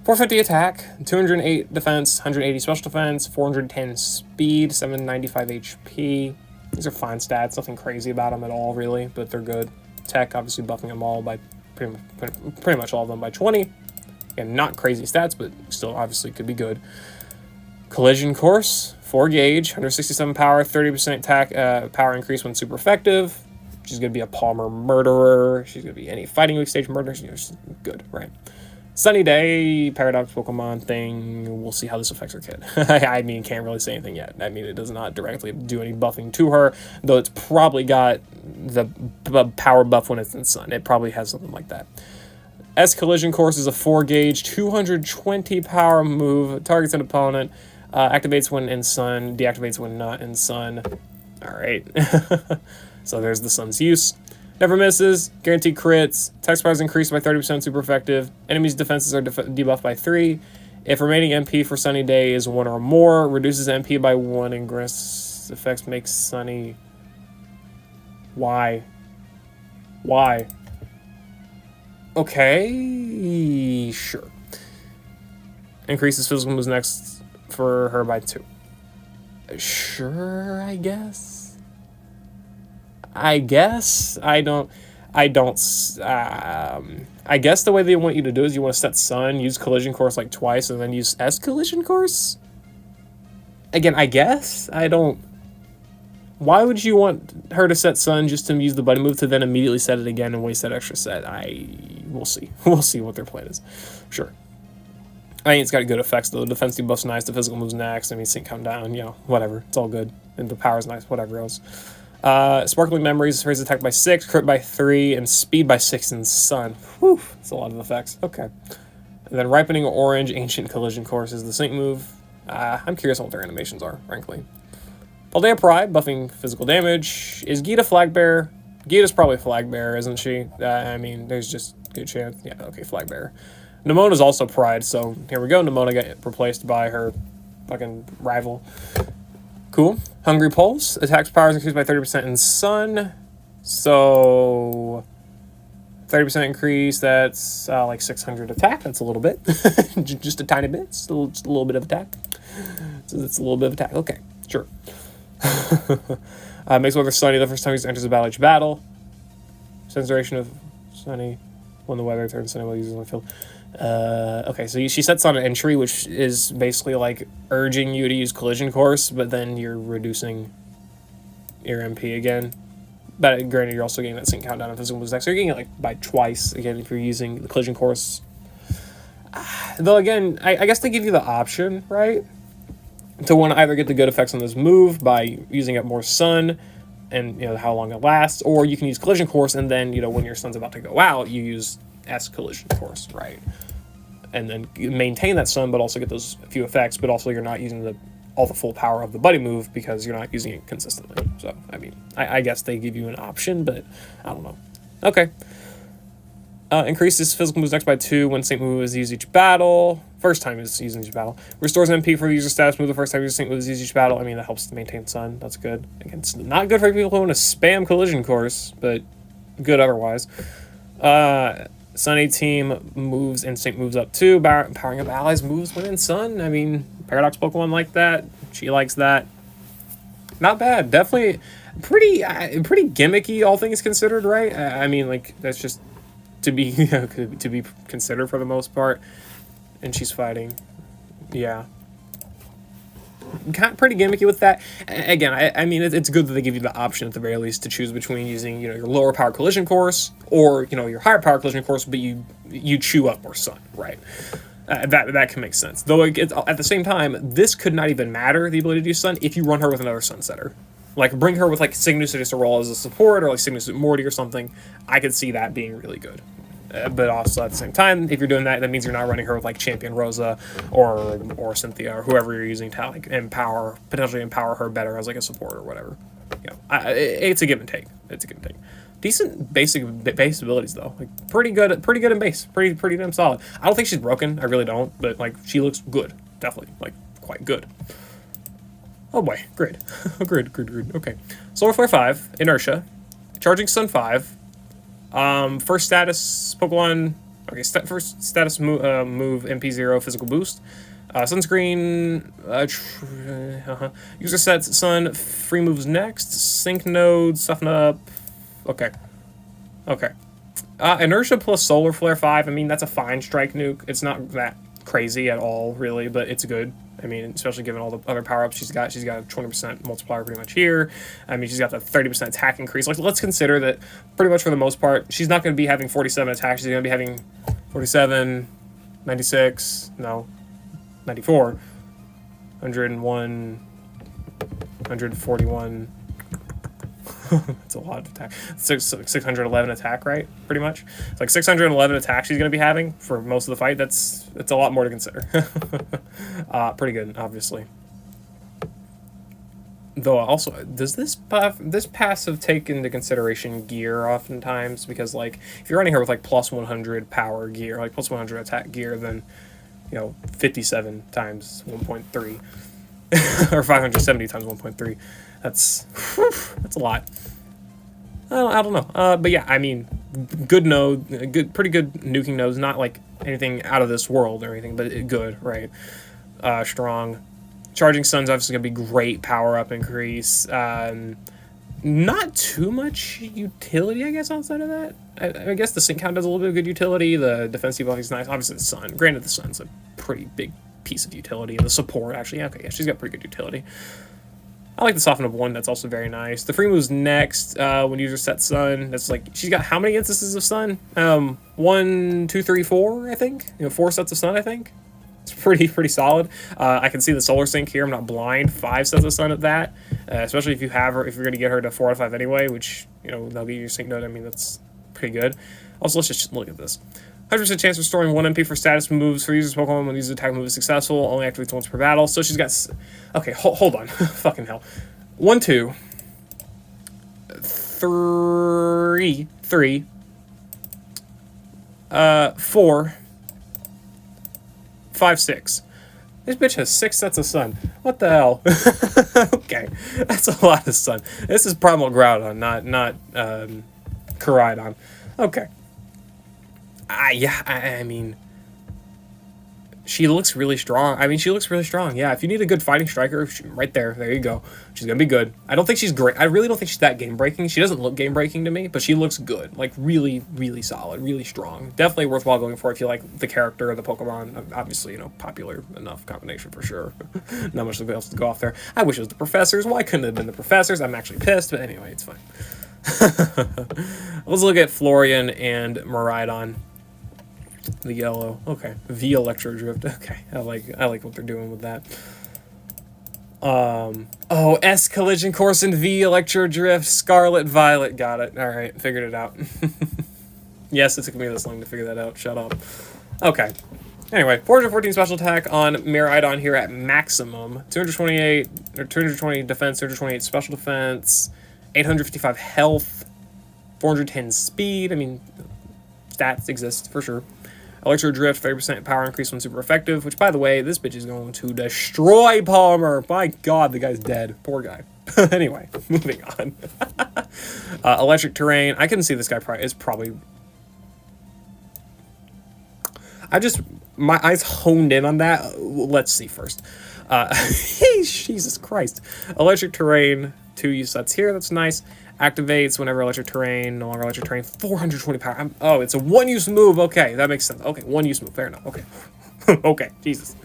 450 attack, 208 defense, 180 special defense, 410 speed, 795 HP. These are fine stats, nothing crazy about them at all, really, but they're good. Tech, obviously buffing them all by pretty much all of them by 20. Again, not crazy stats, but still obviously could be good. Collision Course, 4 gauge, 167 power, 30% attack power increase when super effective. She's going to be a Palmer Murderer. She's going to be any fighting weak stage murderer. She's good, right? Sunny Day, Paradox Pokemon thing. We'll see how this affects her kid. I mean, can't really say anything yet. I mean, it does not directly do any buffing to her, though it's probably got the power buff when it's in Sun. It probably has something like that. S Collision Course is a 4 gauge, 220 power move. Targets an opponent. Activates when in Sun. Deactivates when not in Sun. All right. So there's the Sun's use. Never misses, guaranteed crits, attack power is increased by 30%, super effective. Enemies' defenses are debuffed by 3. If remaining MP for Sunny Day is 1 or more, reduces MP by 1 and Ingress effects makes Sunny... Why? Why? Okay, sure. Increases physical moves next for her by 2. Sure, I guess. I guess the way they want you to do is you want to set Sun, use Collision Course like twice, and then use S Collision Course? Again, I guess? Why would you want her to set Sun just to use the buddy move to then immediately set it again and waste that extra set? We'll see. We'll see what their plan is. Sure. I mean, it's got good effects, though. The defense debuff's nice, the physical move's next. I mean, sync come down, whatever. It's all good. And the power's nice, whatever else. Sparkling Memories, raise attack by 6, crit by 3, and speed by 6 in Sun. Whew, that's a lot of effects. Okay. And then Ripening Orange, Ancient Collision Course is the sync move. I'm curious on what their animations are, frankly. Paldea Pride, buffing physical damage. Is Geeta Flag Bearer? Geeta's probably Flag Bearer, isn't she? I mean, there's just a good chance. Yeah, okay, Flag Bearer. Nemona's also Pride, so here we go. Nemona got replaced by her fucking rival. Cool. Hungry Pulse. Attacks power is increased by 30% in Sun. So 30% increase, that's like 600 attack. That's a little bit. Just a tiny bit. Just a little bit of attack. So it's a little bit of attack. Okay, sure. Makes weather sunny the first time he enters a battle each battle. Sense duration of sunny when the weather turns sunny while using the field. Okay, so she sets on an entry, which is basically like urging you to use Collision Course, but then you're reducing your MP again. But granted, you're also getting that sync countdown on physical moves next, so you're getting it like by twice again if you're using the Collision Course. Though again, I guess they give you the option, right, to want to either get the good effects on this move by using up more Sun and how long it lasts, or you can use Collision Course and then when your Sun's about to go out, you use S Collision Course, right? And then maintain that Sun, but also get those few effects, but also you're not using all the full power of the buddy move because you're not using it consistently. So, I mean, I guess they give you an option, but I don't know. Okay. Increases physical moves next by 2 when sync move is used each battle. First time is used in each battle. Restores MP for the user status move the first time user sync move is used each battle. I mean, that helps to maintain Sun. That's good. Again, it's not good for people who want to spam Collision Course, but good otherwise. Sunny team moves, instinct moves up too. Powering up allies moves when in Sun. I mean, Paradox Pokemon like that. She likes that. Not bad. Definitely pretty gimmicky, all things considered, right? I mean, like, that's just to be to be considered for the most part. And she's fighting. Yeah. Kind of pretty gimmicky with that. Again, I mean, it's good that they give you the option at the very least to choose between using, your lower power Collision Course or, your higher power Collision Course, but you chew up more Sun, right? That can make sense. Though at the same time, this could not even matter, the ability to do Sun, if you run her with another Sun setter. Like, bring her with, like, Cygnus just a roll as a support, or, like, Cygnus Morty or something. I could see that being really good. But also, at the same time, if you're doing that, that means you're not running her with, like, Champion Rosa or Cynthia or whoever you're using to, like, potentially empower her better as, like, a support or whatever. It's a give and take. It's a give and take. Decent base abilities, though. Like, pretty good in base. Pretty damn solid. I don't think she's broken. I really don't. But, like, she looks good. Definitely. Like, quite good. Oh boy, grid. Grid. Okay. Solar Flare 5, Inertia, Charging Sun 5, first status Pokemon. Okay, first status move MP0 physical boost. Sunscreen. User sets Sun. Free moves next. Sync node. Soften up. Okay. Inertia plus Solar Flare 5. I mean, that's a fine strike nuke. It's not that crazy at all, really, but it's good. I mean, especially given all the other power-ups she's got. She's got a 20% multiplier pretty much here. I mean, she's got the 30% attack increase. Like, let's consider that pretty much for the most part, she's not going to be having 47 attacks. She's going to be having 47, 96, no, 94, 101, 141. That's a lot of attack. 611 attack, right? Pretty much. It's like 611 attacks she's going to be having for most of the fight. That's a lot more to consider. Pretty good, obviously. Though also, does this passive take into consideration gear oftentimes? Because like if you're running her with like plus 100 power gear, like plus 100 attack gear, then 57 times 1.3 or 570 times 1.3. That's a lot. I don't know. But yeah, I mean, good node, pretty good nuking nodes. Not like anything out of this world or anything, but good, right? Strong. Charging Sun's obviously gonna be great power up increase. Not too much utility, I guess, outside of that. I guess the sync count does a little bit of good utility. The defense debuff is nice. Obviously, the Sun. Granted, the Sun's a pretty big piece of utility, and the support actually. Yeah, she's got pretty good utility. I like the Soften Up 1, that's also very nice. The free move's next, when user sets Sun, that's like, she's got how many instances of Sun? 1, 2, 3, 4, I think? 4 sets of Sun, I think? It's pretty solid. I can see the Solar Sync here, I'm not blind. 5 sets of Sun at that, especially if you have her, if you're going to get her to 4 out of 5 anyway, which, they'll get you your sync node, I mean, that's pretty good. Also, let's just look at this. 100% chance of restoring 1 MP for status moves for user's Pokemon when user's attack move is successful. Only activates once per battle. So she's got... Okay, hold on. Fucking hell. 1, 2... 3... 4... 5, 6. This bitch has 6 sets of Sun. What the hell? Okay. That's a lot of Sun. This is Primal Groudon, not Koraidon. Okay. I mean, she looks really strong. Yeah, if you need a good fighting striker, right there you go. She's gonna be good. I don't think she's great. I really don't think she's that game breaking. She doesn't look game breaking to me, but she looks good. Like really, really solid, really strong. Definitely worthwhile going for if you like the character or the Pokemon. Obviously, popular enough combination for sure. Not much else to go off there. I wish it was the professors. Why couldn't it have been the professors? I'm actually pissed, but anyway, it's fine. Let's look at Florian and Miraidon. The yellow. Okay. V Electro Drift. Okay. I like what they're doing with that. Oh, S Collision Course and V Electro Drift. Scarlet Violet. Got it. Alright. Figured it out. Yes, it took me this long to figure that out. Shut up. Okay. Anyway, 414 special attack on Miraidon here at maximum. 228 or 220 defense, 228 special defense, 855 health, 410 speed. I mean, stats exist for sure. Electro Drift, 30% power increase when super effective, which, by the way, this bitch is going to destroy Palmer. My god, the guy's dead. Poor guy. Anyway, moving on. Electric Terrain. I can see this guy is probably... My eyes honed in on that. Let's see first. Jesus Christ. Electric Terrain, 2 use sets here. That's nice. Activates whenever electric terrain, no longer electric terrain, 420 power. Oh, it's a one-use move. Okay, that makes sense. Okay, one-use move. Fair enough. Okay. Okay, Jesus.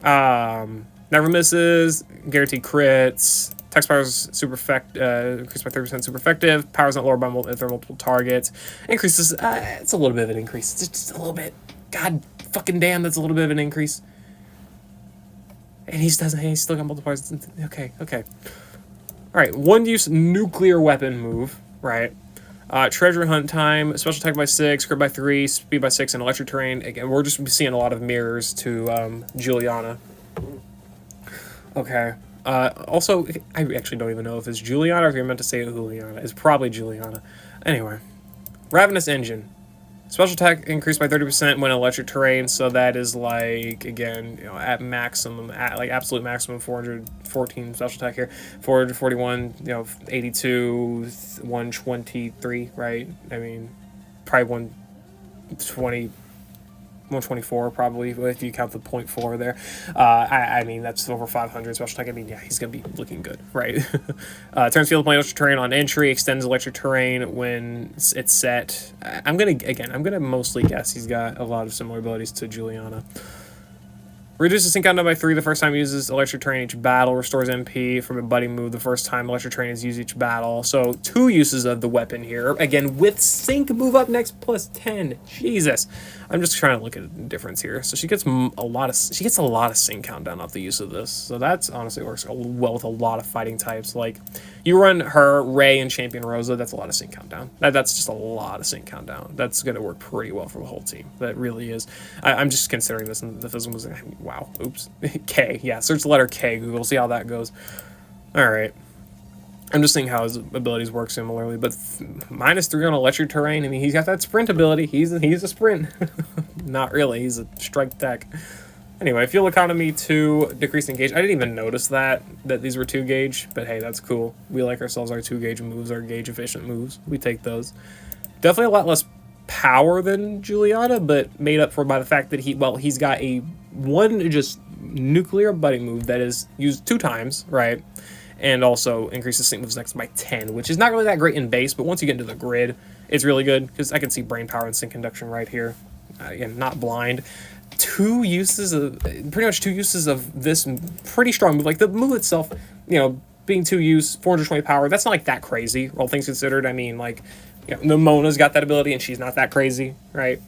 Never misses. Guaranteed crits. Text powers super increased by 30% super effective. Powers not lower by if there are multiple targets. Increases. It's a little bit of an increase. It's just a little bit. God fucking damn, that's a little bit of an increase. And he's still got multipliers. Okay. Alright, one-use nuclear weapon move, right? Treasure hunt time, special attack by 6, crit by 3, speed by 6, and electric terrain. Again, we're just seeing a lot of mirrors to Juliana. Okay. Also, I actually don't even know if it's Juliana or if you're meant to say Juliana. It's probably Juliana. Anyway. Ravenous Engine. Special attack increased by 30% when electric terrain, so that is like, again, you know, at maximum, at like absolute maximum 414 special attack here, 441, you know, 82, 123, right? I mean, probably 120. 124 probably if you count the 0.4 there. I mean that's over 500 special attack. I mean, yeah, he's gonna be looking good, right? Turns field point electric terrain on entry, extends electric terrain when it's set. I'm gonna mostly guess he's got a lot of similar abilities to Juliana. Reduces sync countdown by 3 the first time he uses electric terrain each battle. Restores MP from a buddy move the first time electric terrain is used each battle. So 2 uses of the weapon here. Again, with sync move up next plus 10. Jesus. I'm just trying to look at the difference here. So she gets a lot of sync countdown off the use of this. So that's honestly works well with a lot of fighting types. Like you run her, Ray, and Champion Rosa, that's a lot of sync countdown. That's just a lot of sync countdown. That's going to work pretty well for the whole team. That really is. I'm just considering this in the physical was wow, oops. K, yeah, search the letter K, Google, see how that goes. Alright. I'm just seeing how his abilities work similarly, but -3 on electric terrain. I mean, he's got that sprint ability. He's a sprint. Not really. He's a strike tech. Anyway, fuel economy 2, decreased engage. I didn't even notice that these were 2 gauge, but hey, that's cool. We like ourselves our 2 gauge moves, our gauge efficient moves. We take those. Definitely a lot less power than Juliana, but made up for by the fact that he's got a one just nuclear buddy move that is used 2 times, right? And also increases sync moves next by 10, which is not really that great in base, but once you get into the grid, it's really good, because I can see brain power and sync conduction right here. Again, not blind. Pretty much two uses of this pretty strong move. Like, the move itself, you know, being 2 use, 420 power, that's not, like, that crazy, all things considered. I mean, like, you know, Mona's got that ability, and she's not that crazy, right?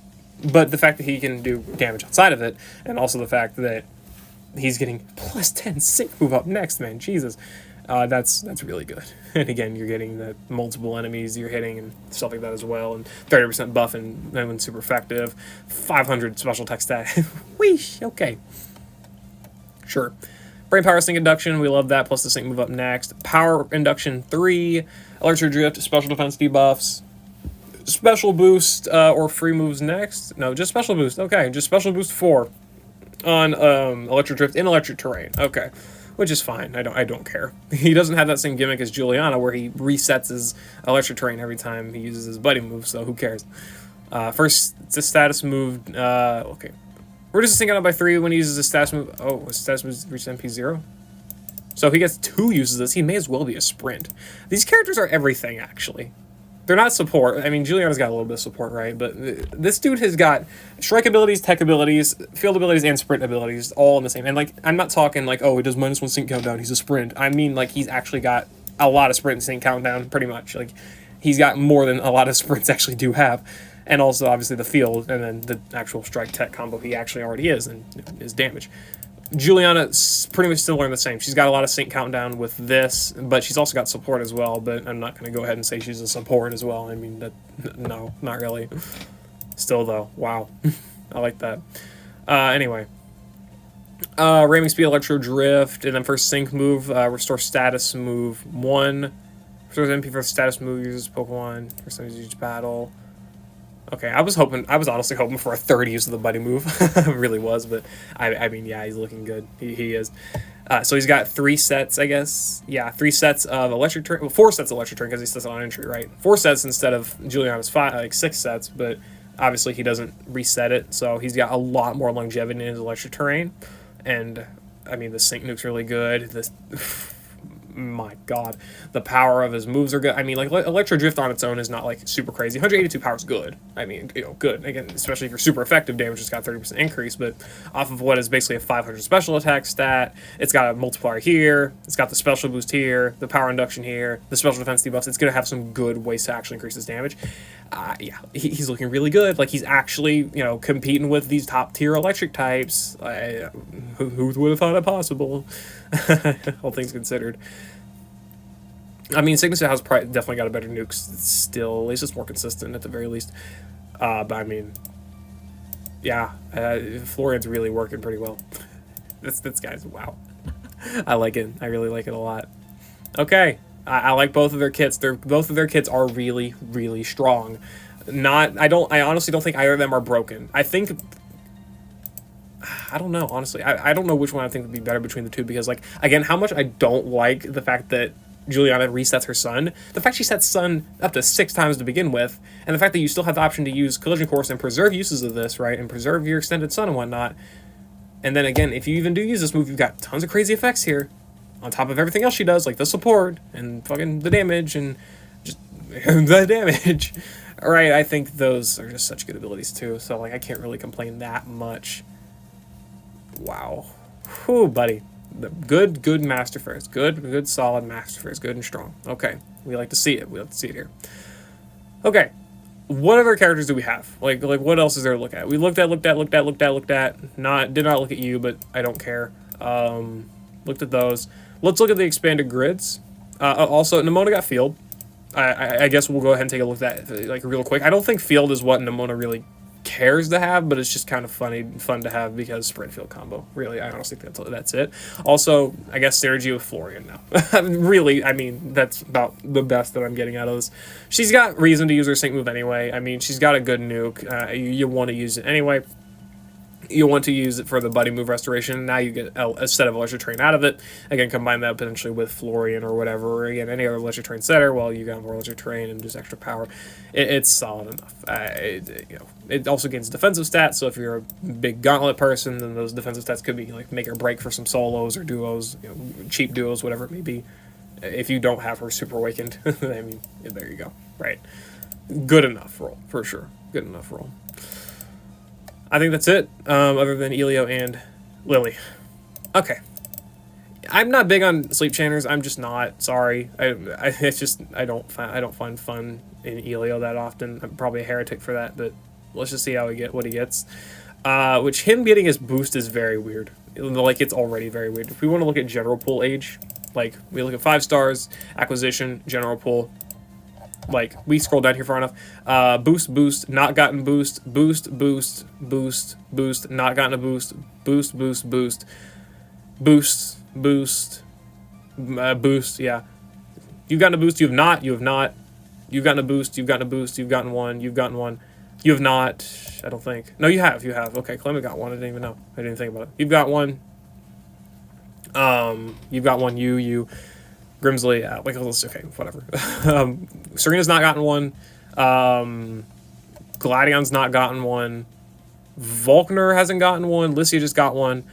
But the fact that he can do damage outside of it, and also the fact that he's getting plus 10 sync move up next, man, Jesus. That's really good. And again, you're getting the multiple enemies you're hitting and stuff like that as well. And 30% buff and super effective. 500 special attack stat. Weesh, okay. Sure. Brain power sync induction, we love that, plus the sync move up next. Power induction 3. Electric drift, special defense debuffs. Special boost or free moves next. No, just special boost. Okay, just special boost 4 on electric drift in electric terrain. Okay. Which is fine. I don't care. He doesn't have that same gimmick as Juliana, where he resets his electric terrain every time he uses his buddy move, so who cares? First, it's a status move. Okay. Reduces sync countdown by 3 when he uses a status move. Oh, his status move reaches MP 0? So he gets 2 uses of this. He may as well be a sprint. These characters are everything, actually. They're not support. I mean, Juliana's got a little bit of support, right? But this dude has got strike abilities, tech abilities, field abilities, and sprint abilities all in the same. And, like, I'm not talking like, oh, he does -1 sync countdown, he's a sprint. I mean, like, he's actually got a lot of sprint and sync countdown, pretty much. Like, he's got more than a lot of sprints actually do have. And also, obviously, the field and then the actual strike tech combo he actually already is, and his damage. Juliana's pretty much similar in the same. She's got a lot of sync countdown with this, but she's also got support as well, but I'm not going to go ahead and say she's a support as well. I mean, no, not really. Still, though, wow. I like that. Anyway. Ramming speed, electro drift, and then for sync move, restore status move 1. Restores MP for status move, uses Pokemon for some each battle. Okay, I was honestly hoping for a 3rd use of the buddy move. I really was, but I mean, yeah, he's looking good. He is. So he's got 3 sets, I guess. Yeah, 3 sets of electric turn. Well, 4 sets of electric turn because he says it on entry, right? 4 sets instead of Juliana's 6 sets, but obviously he doesn't reset it, so he's got a lot more longevity in his electric terrain. And I mean, the sync nuke's really good. My god, the power of his moves are good. I mean, like, electro drift on its own is not like super crazy. 182 power is good. I mean, you know, good. Again, especially if you're super effective, damage has got 30% increase, but off of what is basically a 500 special attack stat, it's got a multiplier here, it's got the special boost here, the power induction here, the special defense debuffs. It's going to have some good ways to actually increase his damage. Yeah, he's looking really good. Like, he's actually, you know, competing with these top tier electric types. Who would have thought it possible? All things considered. I mean, Cygnus has definitely got a better nuke still. At least it's more consistent at the very least. But I mean, yeah, Florian's really working pretty well. This guy's, wow. I like it. I really like it a lot. Okay. I like both of their kits. Both of their kits are really, really strong. I honestly don't think either of them are broken. I don't know, honestly. I don't know which one I think would be better between the two, because, like, again, how much I don't like the fact that Juliana resets her sun. The fact she sets sun up to 6 times to begin with, and the fact that you still have the option to use Collision Course and preserve uses of this, right, and preserve your extended sun and whatnot. And then again, if you even do use this move, you've got tons of crazy effects here, on top of everything else she does, like the support and fucking the damage and just the damage. All right, I think those are just such good abilities too. So, like, I can't really complain that much. Wow. Whew, buddy. Good Master Fairs. Good solid Master Fairs. Good and strong. Okay. We like to see it. We like to see it here. Okay. What other characters do we have? Like what else is there to look at? We looked at. Did not look at you, but I don't care. Looked at those. Let's look at the expanded grids. Also, Nimona got Field. I guess we'll go ahead and take a look at that, like, real quick. I don't think Field is what Nimona really cares to have, but it's just kind of fun to have because spread field combo. Really, I honestly think that's it. Also, I guess synergy with Florian now. Really, I mean, that's about the best that I'm getting out of this. She's got reason to use her sync move anyway. I mean, she's got a good nuke. You want to use it anyway. You want to use it for the buddy move restoration. Now you get a set of electric train out of it. Again, combine that potentially with Florian or whatever. Or again, any other electric train setter. Well, you got more electric train and just extra power. It's solid enough. It also gains defensive stats. So if you're a big gauntlet person, then those defensive stats could be like make or break for some solos or duos, cheap duos, whatever it may be. If you don't have her super awakened, I mean, there you go. Right. Good enough roll for sure. Good enough roll. I think that's it, other than Elio and Lily. Okay. I'm not big on sleep chainers. I'm just not. Sorry. It's just I don't find fun in Elio that often. I'm probably a heretic for that, but let's just see what he gets. Which him getting his boost is very weird. Like, it's already very weird. If we want to look at general pool age, like, we look at 5 stars, acquisition, general pool. Like, we scroll down here far enough. Boost, not gotten boost, boost, not gotten a boost, boost, yeah. You've gotten a boost, you have not. You've gotten a boost, you've gotten one. You have not, I don't think. No, you have. Okay, Clement got one, I didn't even know. I didn't think about it. You've got one. You've got one, you. Grimsley, okay, whatever. Serena's not gotten one. Gladion's not gotten one. Volkner hasn't gotten one. Lissia just got one.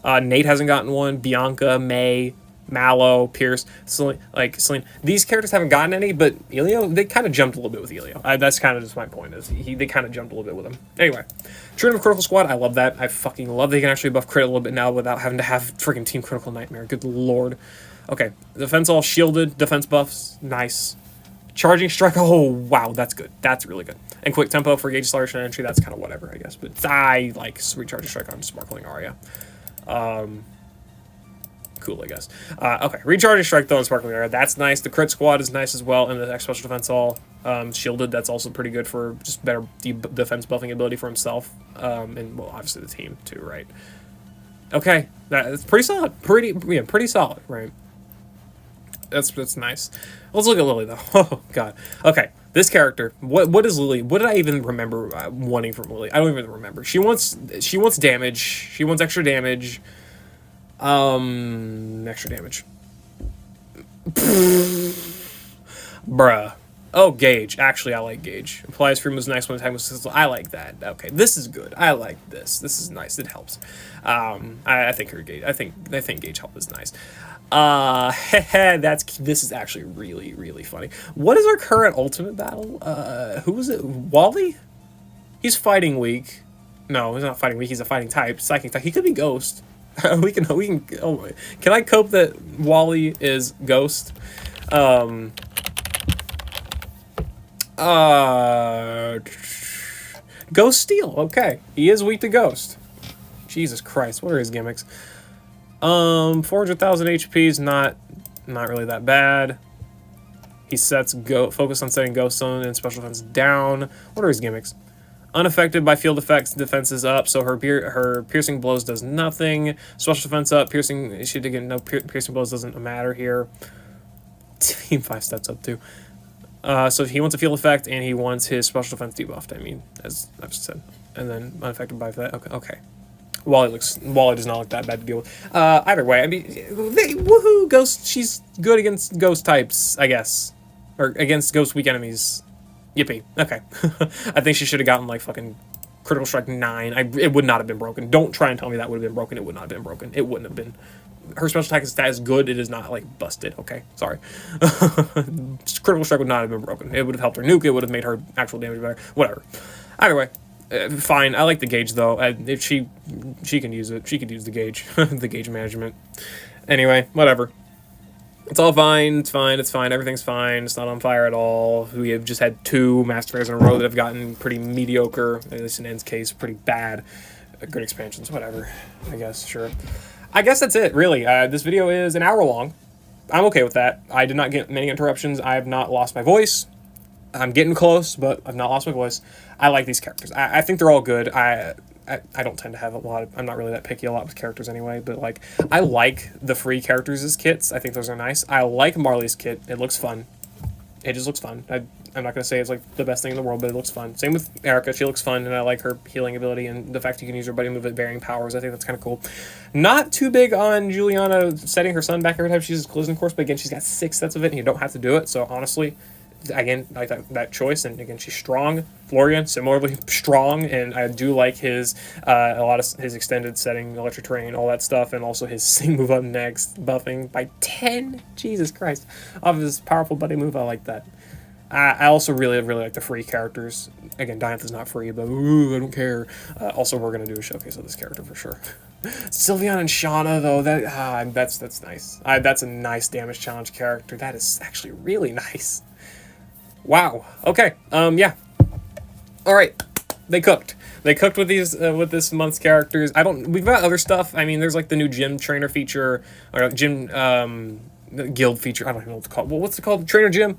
Nate hasn't gotten one. Bianca, May, Mallow, Pierce, Celine. These characters haven't gotten any, but Elio, they kind of jumped a little bit with Elio. That's kind of just my point, is they kind of jumped a little bit with him. Anyway, Trinity of Critical Squad, I love that. I fucking love they can actually buff crit a little bit now without having to have freaking Team Critical Nightmare. Good lord. Okay, defense all shielded, defense buffs, nice. Charging strike, oh wow, that's good. That's really good. And quick tempo for gauge acceleration entry, that's kind of whatever, I guess. But I like recharging strike on Sparkling Aria. Cool, I guess. Okay, recharging strike though on Sparkling Aria, that's nice. The crit squad is nice as well, and the X special defense all shielded. That's also pretty good for just better defense buffing ability for himself, and well, obviously the team too, right? Okay, that's pretty solid. Pretty solid, right? That's nice. Let's look at Lily though. Oh god. Okay, this character. What is Lily? What did I even remember wanting from Lily? I don't even remember. She wants damage. She wants extra damage. Extra damage. Bruh. Oh, Gauge. Actually, I like Gauge. Applies free moves next one attack moves. I like that. Okay, this is good. I like this. This is nice. It helps. I think her Gauge. I think Gauge help is nice. This is actually really funny. What is our current ultimate battle? Who was it? Wally? He's fighting weak. No, he's not fighting weak. He's a fighting type, psychic type. He could be Ghost. we can. Oh my. Can I cope that Wally is Ghost? Ghost Steel. Okay, he is weak to Ghost. Jesus Christ, what are his gimmicks? 400,000 HP is not really that bad. He sets focus on setting Ghost Zone and special defense down. What are his gimmicks? Unaffected by field effects, defense is up, so her piercing blows does nothing. Special defense up, piercing, she did get no piercing blows, doesn't matter here. Team 5 steps up too. So he wants a field effect, and he wants his special defense debuffed, I mean, as I've said. And then unaffected by that. Okay. Wally does not look that bad to deal with. Either way, I mean, woohoo, Ghost, she's good against ghost types, I guess. Or against ghost weak enemies. Yippee. Okay. I think she should have gotten, like, fucking Critical Strike 9. It would not have been broken. Don't try and tell me that would have been broken. It would not have been broken. It wouldn't have been. Her special attack is that is good. It is not, like, busted. Okay, sorry. Critical Strike would not have been broken. It would have helped her nuke. It would have made her actual damage better. Whatever. Either way. Fine. I like the gauge, though. If she can use it. She could use the gauge. The gauge management. Anyway, whatever. It's all fine. It's fine. It's fine. Everything's fine. It's not on fire at all. We have just had 2 Master Fairs in a row that have gotten pretty mediocre. At least in End's case, pretty bad. Good expansions. Whatever. I guess. Sure. I guess that's it, really. This video is an hour long. I'm okay with that. I did not get many interruptions. I have not lost my voice. I'm getting close, but I've not lost my voice. I like these characters. I think they're all good. I don't tend to have a lot of... I'm not really that picky a lot with characters anyway, but, like, I like the free characters as kits. I think those are nice. I like Marley's kit. It looks fun. It just looks fun. I'm not going to say it's, like, the best thing in the world, but it looks fun. Same with Erika. She looks fun, and I like her healing ability and the fact you can use her buddy move at varying powers. I think that's kind of cool. Not too big on Juliana setting her son back every time she uses Collision Course, but again, she's got 6 sets of it, and you don't have to do it, so honestly... Again, like that choice, and again, she's strong. Florian, similarly strong, and I do like his a lot of his extended setting, electric terrain, all that stuff, and also his sing move up next, buffing by 10. Jesus Christ, off of his powerful buddy move. I like that. I also really like the free characters. Again, Diantha's not free, but ooh, I don't care. Also, we're gonna do a showcase of this character for sure. Sylveon and Shauna, though, that's nice. That's a nice damage challenge character. That is actually really nice. Wow. Okay. Yeah. All right. They cooked. They cooked with these with this month's characters. We've got other stuff. I mean, there's like the new gym trainer feature or gym guild feature. I don't even know what it's called. Well, what's it called? Trainer gym.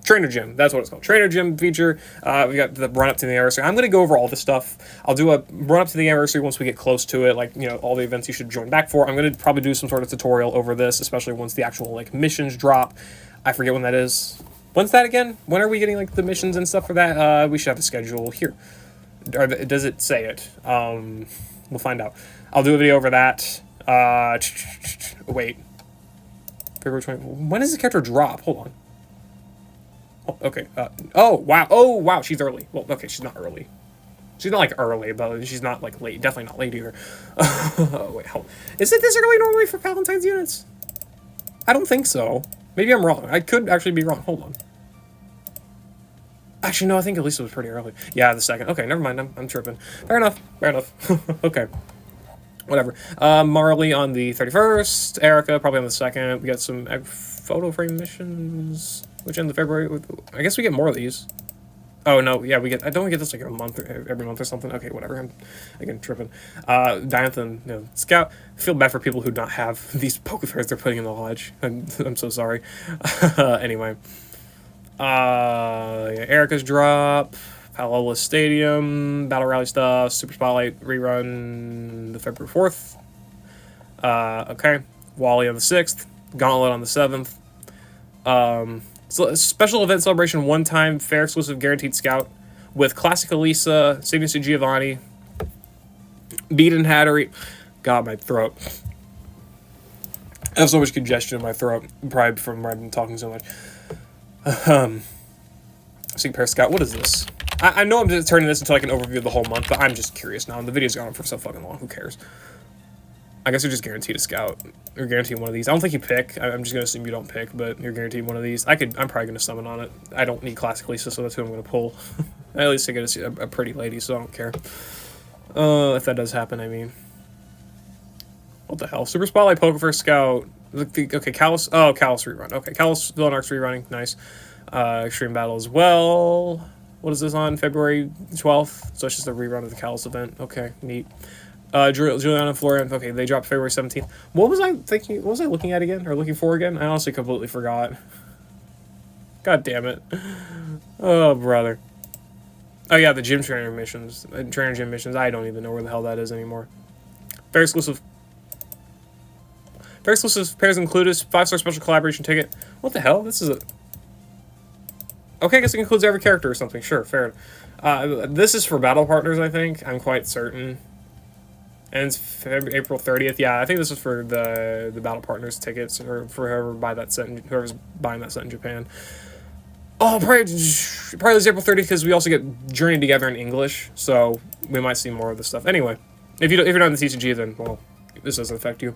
That's what it's called. Trainer gym feature. We got the run up to the anniversary. I'm gonna go over all this stuff. I'll do a run up to the anniversary once we get close to it. Like, you know, all the events you should join back for. I'm gonna probably do some sort of tutorial over this, especially once the actual like missions drop. I forget when that is. When's that again? When are we getting like the missions and stuff for that? We should have a schedule here. Or does it say it? We'll find out. I'll do a video over that. Wait. February 20. When does this character drop? Hold on. Oh, okay. Oh, wow. Oh, wow. She's early. Well, okay. She's not early. She's not like early, but she's not like late. Definitely not late either. Oh, wait. Hold on. Is it this early normally for Palentines units? I don't think so. Maybe I'm wrong. I could actually be wrong. Hold on. Actually, no, I think at least it was pretty early. Yeah, the second. Okay, never mind. I'm tripping. Fair enough. Okay. Whatever. Marley on the 31st. Erika probably on the 2nd. We got some photo frame missions, which end of February. I guess we get more of these. Oh, no. Yeah, we get... Don't we get this like a month or every month or something? Okay, whatever. I'm, again, tripping. Diantha and, you know, Scout. I feel bad for people who don't have these poke fairs they're putting in the lodge. I'm so sorry. Anyway. Yeah, Erika's drop. Palola Stadium. Battle Rally stuff. Super Spotlight rerun the February 4th. Okay. Wally on the 6th. Gauntlet on the 7th. So special event celebration, one-time fair exclusive guaranteed scout with Classic Elisa, Signature Giovanni, Beat and Hattery. God, my throat. I have so much congestion in my throat, probably from where I've been talking so much. Sig Pair Scout, what is this? I know I'm just turning this into like an overview of the whole month, but I'm just curious now. The video's gone on for so fucking long. Who cares? I guess you're just guaranteed a scout. You're guaranteed one of these. I don't think you pick. I'm just going to assume you don't pick, but you're guaranteed one of these. I'm probably going to summon on it. I don't need Classic Lisa, so that's who I'm going to pull. At least I get to see a pretty lady, so I don't care. If that does happen, I mean. What the hell? Super Spotlight, Pokefair Scout. Okay, Kalos. Oh, Kalos rerun. Okay, Kalos Villain Arcs rerunning. Nice. Extreme Battle as well. What is this on? February 12th? So it's just a rerun of the Kalos event. Okay, neat. Juliana and Florian, okay, they dropped February 17th. What was I thinking? What was I looking at again? Or looking for again? I honestly completely forgot. God damn it. Oh, brother. Oh, yeah, the gym trainer missions. Trainer gym missions. I don't even know where the hell that is anymore. Very exclusive. Very exclusive pairs included. 5-star special collaboration ticket. What the hell? This is a... Okay, I guess it includes every character or something. Sure, fair. This is for battle partners, I think. I'm quite certain. Ends April 30th. Yeah, I think this is for the battle partners tickets, or for whoever's buying that set in Japan. Oh, probably this April 30th because we also get Journey Together in English, so we might see more of this stuff. Anyway, if you're not in the TCG, then well, this doesn't affect you.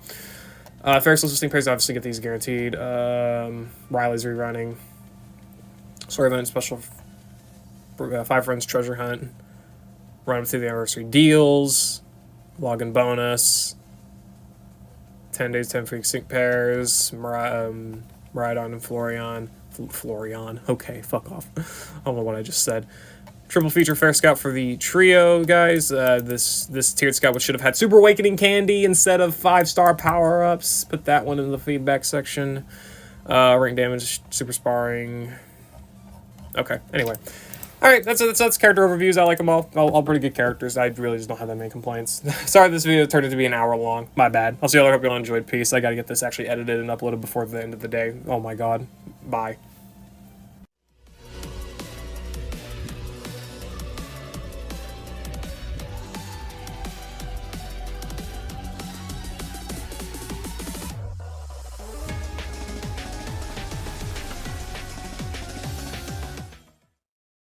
Ferris listing pairs obviously get these guaranteed. Riley's rerunning. Story event special. 5 Friends Treasure Hunt. Run them through the anniversary deals. Login bonus. 10 days, 10 free sync pairs. Maridon and Florian. Florian. Okay, fuck off. I don't know what I just said. Triple feature Fair Scout for the trio, guys. This tiered scout should have had Super Awakening candy instead of 5-star power-ups. Put that one in the feedback section. Rank damage, super sparring. Okay, anyway. Alright, that's character overviews. I like them all pretty good characters. I really just don't have that many complaints. Sorry this video turned out to be an hour long. My bad. I'll see y'all. I hope y'all enjoyed. Peace. I gotta get this actually edited and uploaded before the end of the day. Oh my god. Bye.